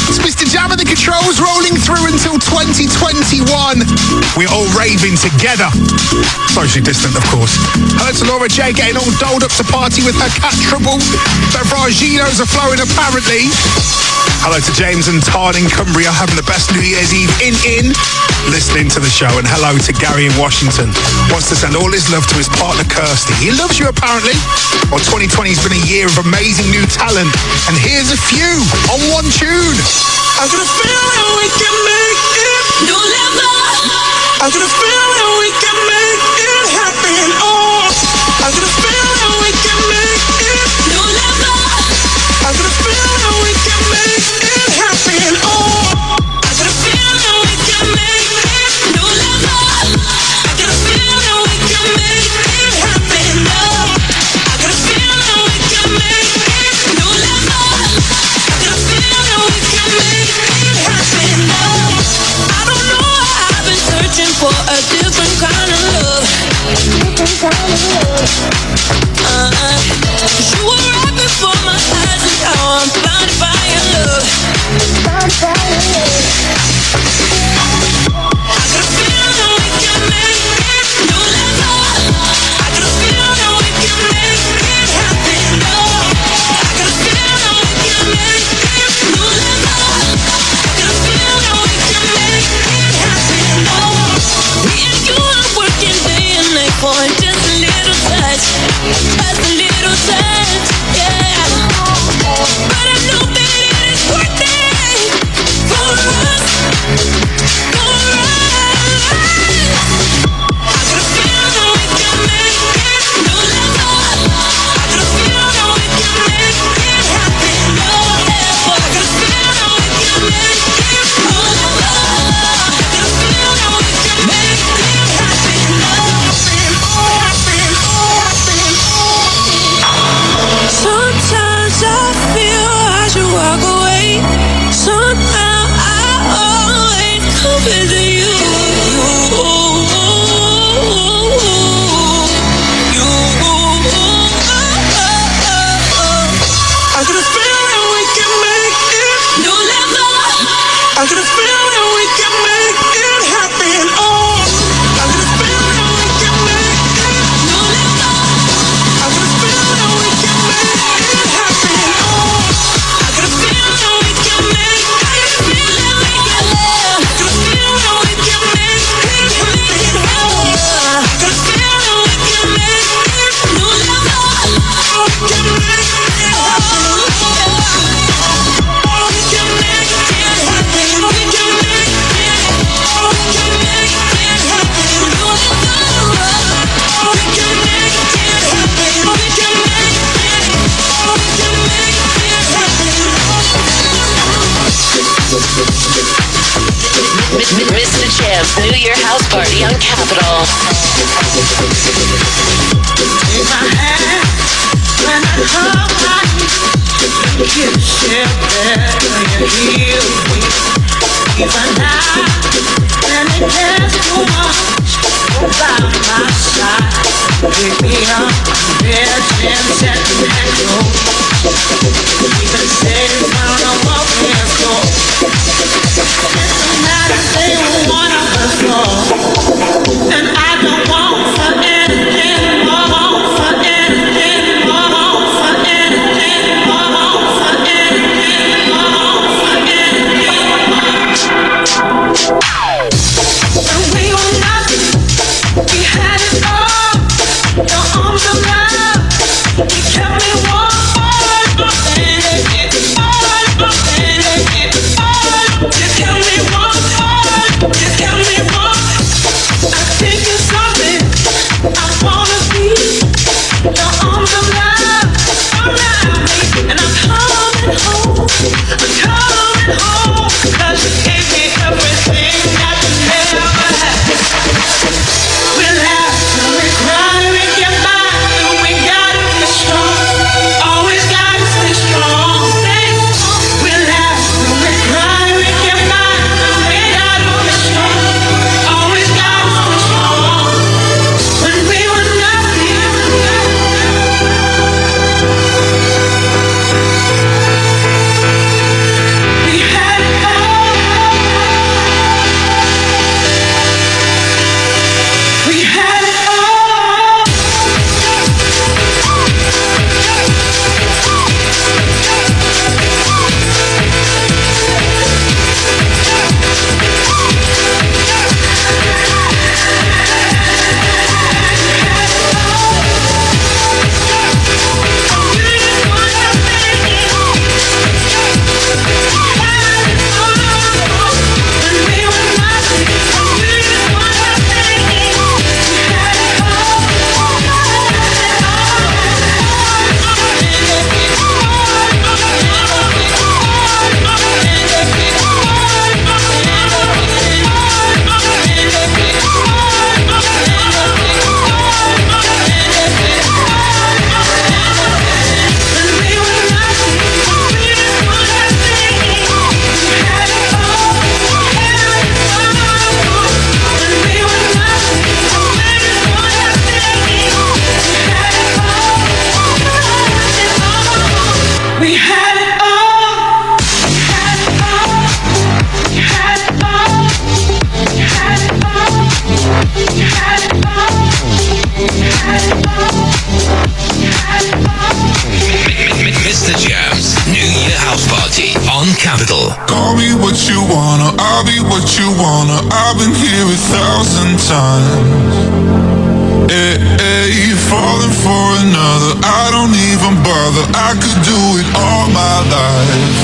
It's Mistajam at the controls, rolling through until 2021. We're all raving together. Socially distant, of course. Heard to Laura J getting all dolled up to party with her cat Trouble. Beveraginos are flowing apparently. Hello to James and Tarn in Cumbria, having the best New Year's Eve in listening to the show. And hello to Gary in Washington, wants to send all his love to his partner Kirsty. He loves you apparently. Well, 2020's been a year of amazing new talent, and here's a few on one tune. I got a feeling we can make it. New level. I got a feeling we can make it happen. Oh, I got a feeling we can make it. New level. I got a feeling we can make it happen. Oh, I got a feeling we can make it. New level. I got a feeling we can make it happen. Oh, I got a feeling we can make it. New level. I got a feeling we can make it happen. Oh, I don't know. I've been searching for a different kind of love. I got a feeling we can make it happen. Oh, I got a feeling we can make it. No, no. I got a feeling we can make it happen. Oh, I got a feeling we can make it. I got a feeling we can live. I got a feeling we can make it happen. Oh, I got a feeling we can make it. No, no. We can make it happen. Oh, we can make it happen. We can make it. Oh, we can make it happen. No, no. Oh, we can make it happen. We can make it. Oh, we can make it happen. Mistajam, New Year house party on Capitol. In my hand, when I hold my you kiss it better, you heal me. Even now, when it gets too much, go by my side. Pick me up, bitch, and set me go. Even say it's not a walk and go. It's a matter they want up the floor, and I don't want for anything more, for anything more, for anything more, for anything more, for anything more. When we were nothing, we had it all. Your arms of love, you kept me warm. You kept me warm. You kept me warm. I think it's something I wanna be. Your arms of love around me, and I'm coming home. I'm coming home, 'cause you gave me everything that you never had. We laugh and we cry, we get by, and we gotta be strong. Always gotta stay strong. We laugh and we cry, we get by, and we gotta be strong. Always gotta stay strong. When we were nothing, we had it all. We had it all. We had it all. We had it all. We had it all. We had it all. We had it all. We had it all. We had it all. Mistajam's New Year house party on Capitol. Call me what you wanna, I'll be what you wanna. I've been here 1,000 times. Hey, falling for another, I don't even bother. I could do it all my life.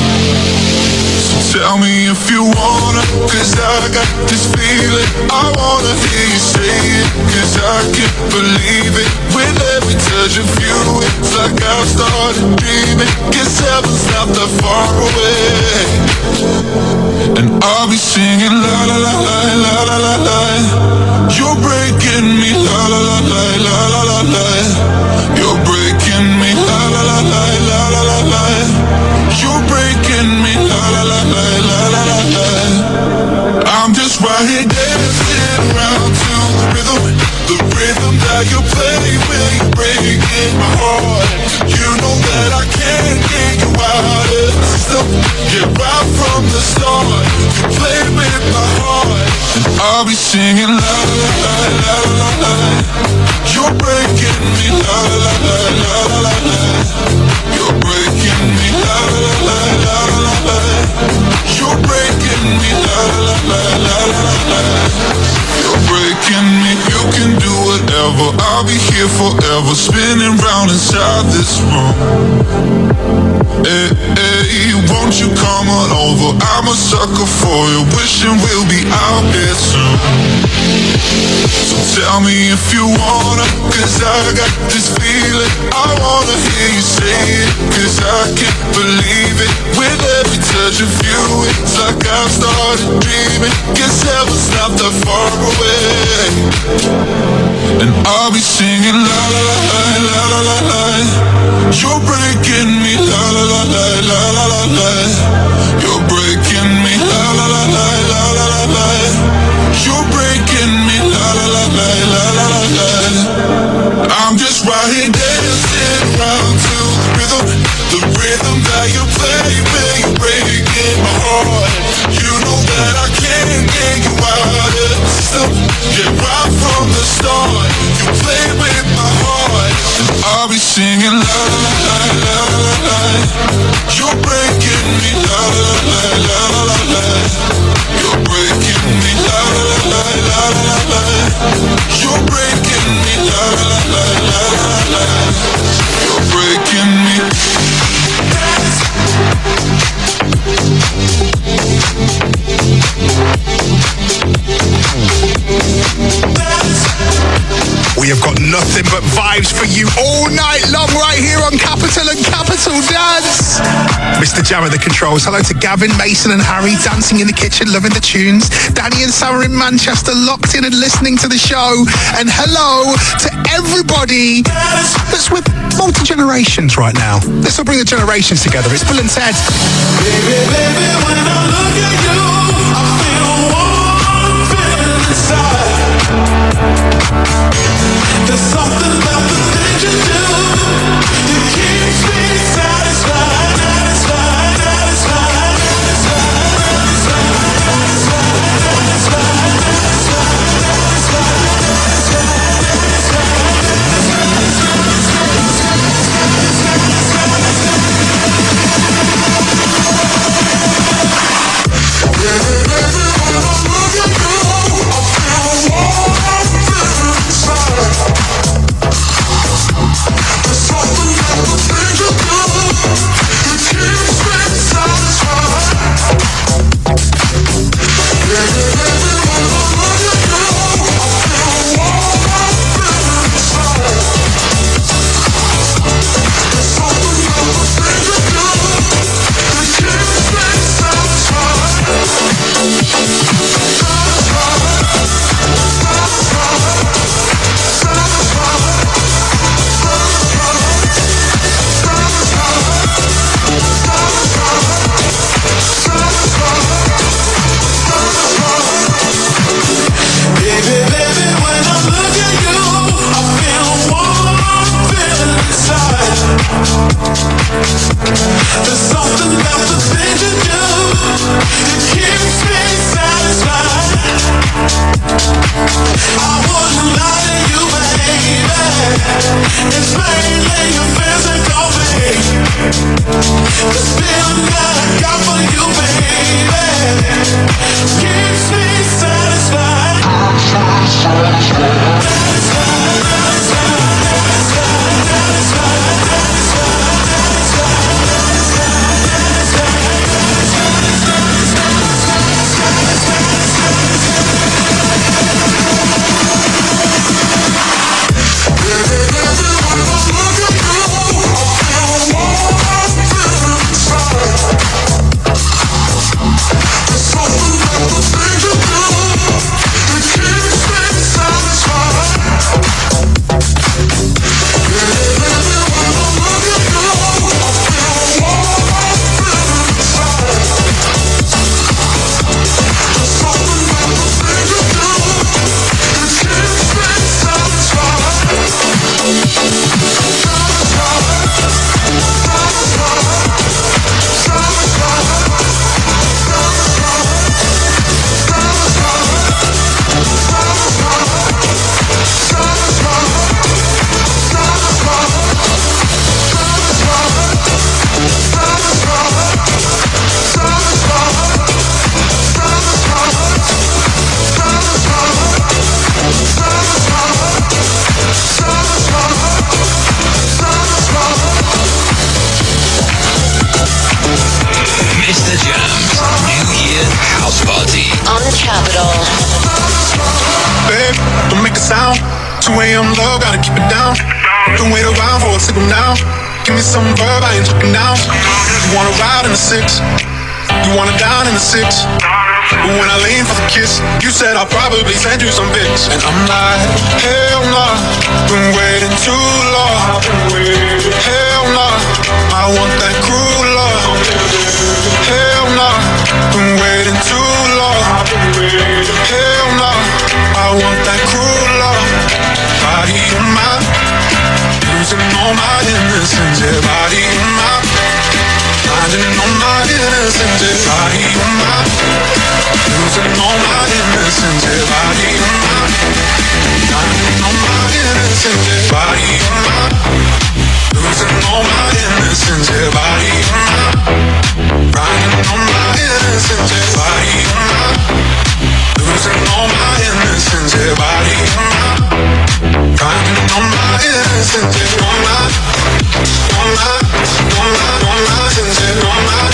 So tell me if you wanna, 'cause I got this feeling. I wanna hear you say it, 'cause I can't believe it. With every touch of you, it's like I've started dreaming. Guess heaven's not that far away. And I'll be singing la la la la la la la la. You're breaking me la la la la la la la la. You're breaking me la la la la la la la la. You're breaking me la la la la la la la la. I'm just right here dancing around to the rhythm that you play when you break in my heart. You know that I can't get you out of the system. Yeah, right from the start, you singing la la la la la la. You're breaking me la la la la la la. You're breaking me la la la la la la. You're breaking me la la la la la la. You're breaking me. You can do whatever. I'll be here forever, spinning round inside this room. Hey, hey, won't you come on over? I'm a sucker for you, wishing we'll be out there soon. So tell me if you wanna, cause I got this feeling. I wanna hear you say it, cause I can't believe it. With every touch of you, it's like I've started dreaming. Guess heaven's not that far away. And I'll be singing la la la la la la la. You're breaking me la la la la la la la la. You're breaking me la la la la la la la la. You're breaking me la la la la la la la la. I'm just right here dancing around to the rhythm that you play when you're breaking my heart. You know that I can't get you out of the system. Yeah, right from the start, you play with my heart. And I'll be singing la la la la la la. You're breaking me la la la la la la. You're breaking me la la la la la la. You're breaking me la la la la la la. You're breaking me. We have got nothing but vibes for you all night long right here on Capital and Capital Dance. Mistajam at the controls. Hello to Gavin, Mason and Harry dancing in the kitchen, loving the tunes. Danny and Sarah in Manchester locked in and listening to the show. And hello to everybody that's with multi-generations right now. This will bring the generations together. It's Bill and Ted. Baby, baby, when I look at you, I feel one feeling inside. There's something about the things you do. It keeps me satisfied, satisfied, satisfied, Capital. Babe, don't make a sound. 2 a.m. love, gotta keep it down. Don't wait around for a signal now. Give me some verb, I ain't talking down. You wanna ride in the 6, you wanna dine in the 6. But when I lean for the kiss, you said I'll probably send you some pics. And I'm like, hell nah, been waiting too long. Hell nah, I want that cruel love. Hell nah, been waiting too long. Hell nah, I want that cruel love. Body of mine, losing all my innocence. Yeah, body of mine, finding all my innocence. Yeah, body of mine, losing all my innocence. Yeah, body of mine, finding all my innocence. Yeah, body of mine, losing all my innocence. Yeah, body of mine, finding all my innocence. Yeah, body of mine, losing all my innocence. Yeah, body of mine, finding all my innocence. Yeah, all my innocence. Yeah, all my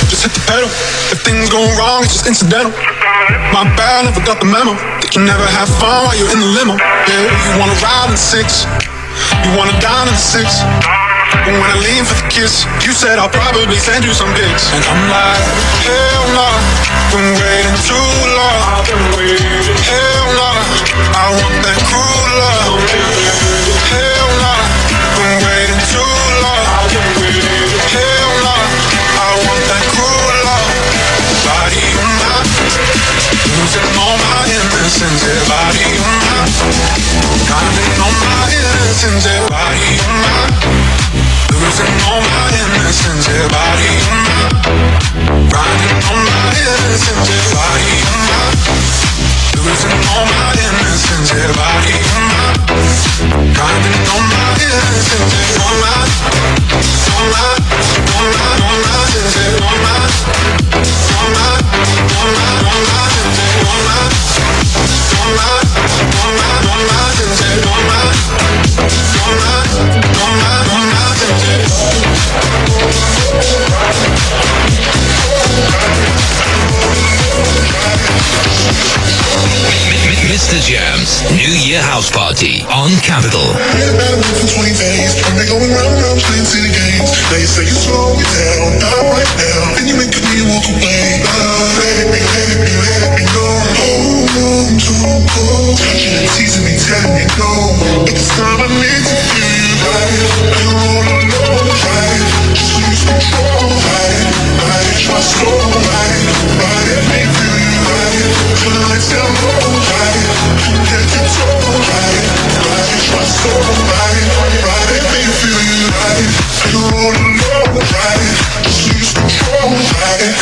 just hit the pedal. If things go wrong, it's just incidental. My bad, never got the memo. That you never have fun while you're in the limo. Yeah, you wanna ride in the 6, you wanna dine in the 6. But when I lean for the kiss, you said I'll probably send you some pics. And I'm like, hell nah, been waiting too long. Hell nah, I want that cruel love. Hell nah, been waiting too long. Hell nah, I want that cruel love. Body of mine, losing all my innocence. Yeah, body of mine, finding all my innocence. Yeah, body of mine, losing all my innocence. Yeah, body of mine, finding all my innocence. Yeah, body of mine, losing all my innocence. Yeah, body of mine, finding all my innocence. Yeah, all my innocence. Yeah, all my Mistajam's New Year House Party on Capital. Been bad for 20 days, and they going round playing city games. Now you say you slow it down, not right now. Then you make me walk away. Let it be known. Hold on to cold, touching and teasing me, telling me no. But this time I need to feel you right. You're all alone, right? Just lose control, right? Try so right, let me feel you right. Till the lights down low, right? Get your toe, right? Try so right, let me feel you right. You're all alone, right? Just lose control, right?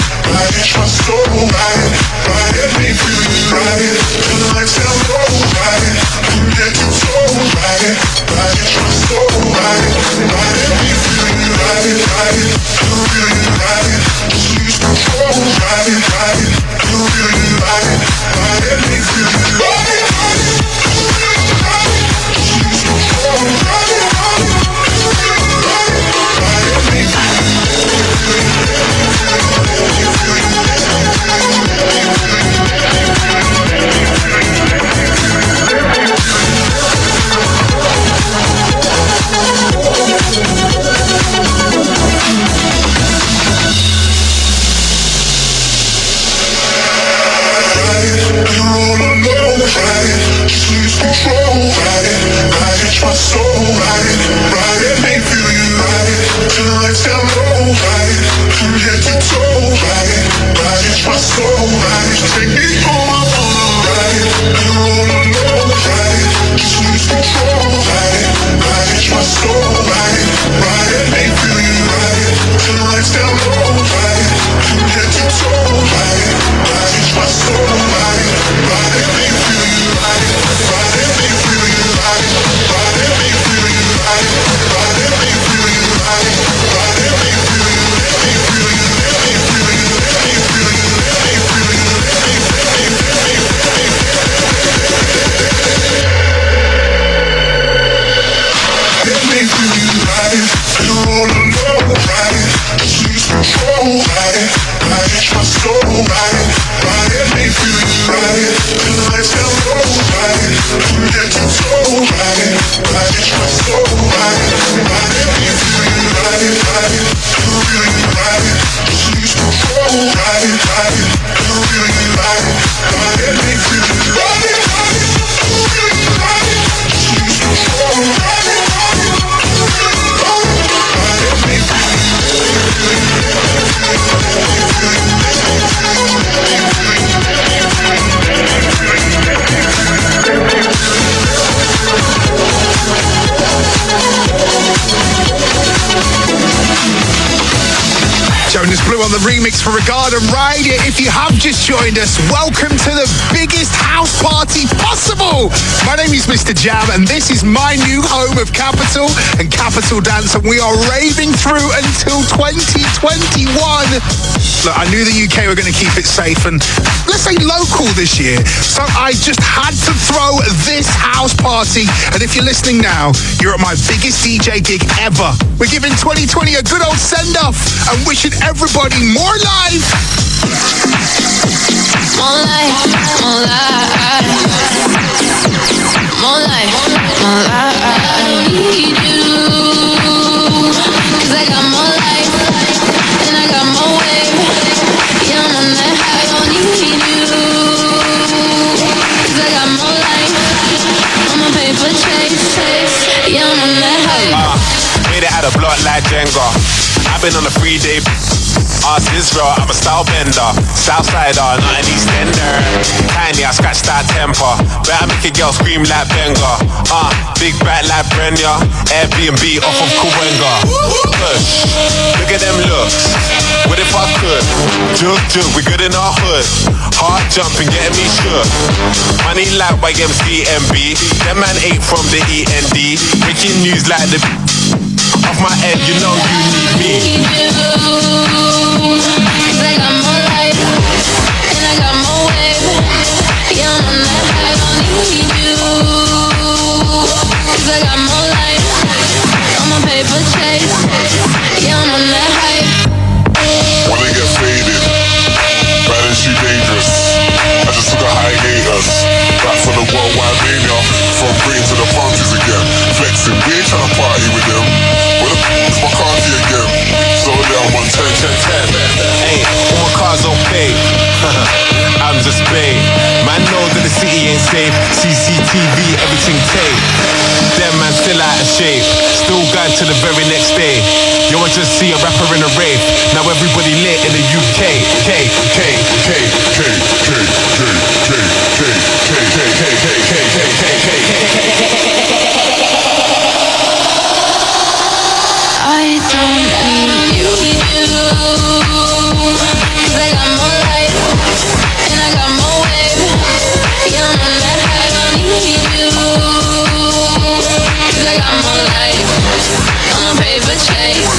Try so right, let me feel you right. Till the lights down low, right? Get your toe, right? Try so right, let me feel you right. Feel you right. Lose control, right, I feel you right, let me feel you right, lose control, right, let me control, right? It's my soul, right? Let me feel you, right? And let's go, right? Let you go, right? It's my soul, right? Let me feel you, right? Feel you, right? Just lose control, right? Feel you, right? Let me feel you, right? Feel you, right? Just lose control, right? Let me feel Jonas Blue on the remix for Regard and Ride It. If you have just joined us, welcome to the biggest house party possible. My name is Mistajam, and this is my new home of Capital and Capital Dance, and we are raving through until 2021. Look, I knew the UK were going to keep it safe and, let's say, local this year, so I just had to throw this house party. And if you're listening now, you're at my biggest DJ gig ever. We're giving 2020 a good old send-off and wishing everybody more life. More life, more life, more life, more life. I don't need you, 'cause I got more life, and I got more wave. Yeah, I'm on that high, I don't need you, 'cause I got more life, I'm a paper chase. Yeah, I'm on that high. Made it out of block like Jenga. I've been on a 3-day. Ask Israel, I'm a style bender. Southsider, not an Eastender. Tiny, I scratch that temper. Better make a girl scream like Benga. Big back like Brenya. Airbnb off of Kawenga. Push, look at them looks. What if I could? Jug, we good in our hood. Hard jumping, getting me shook. Money like YMCMB. Them man ate from the END. Breaking news like the off my head, you know you need me. Cause I got more life, and I got more wave. Yeah, I'm on that high, I don't need you, 'cause I got more life, I'm a paper chase. Yeah, I'm on that high. Wanna get faded, bad and she dangerous. I just took a hiatus, back from the worldwide mania. From Britain to the parties again, flexing, we ain't tryna party with them. Where the f*** is my carty again? Slow down, 110. Hey, all my cars don't pay. I'm just paid. Man knows that the city ain't safe. CCTV, everything tape. Them man still out of shape. Still going to the very next day. Yo, I just see a rapper in a rave. Now everybody lit in the UK. I don't need you, 'cause I got more life, and I got more wave. Yeah, I'm on that high, I don't need you, 'cause I got more life, I'm a paper chase.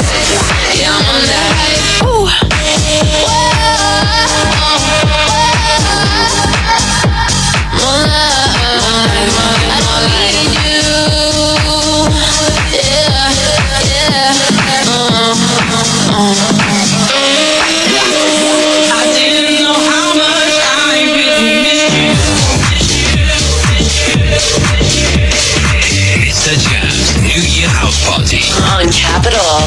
Yeah, I'm on that high. Ooh. More life, I don't need you. I didn't know how much I really missed you. Mistajam's New Year House Party on Capital.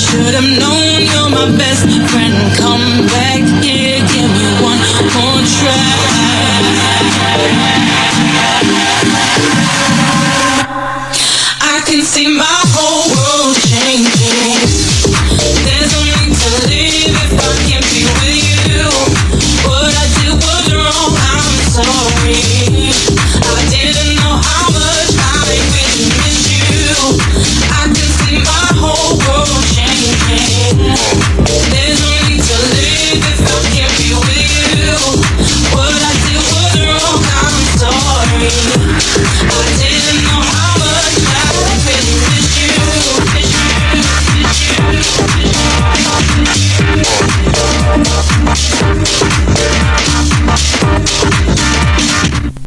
Should've known you're my best friend. Come back here, give me one more try. I can see my whole world changing. There's no need to live if I can't be with you. What I did was wrong, I'm sorry. I didn't know how much I really miss you. I can see my whole world changing. There's no need to live if I can't be with you. What I did was wrong, I'm sorry. I didn't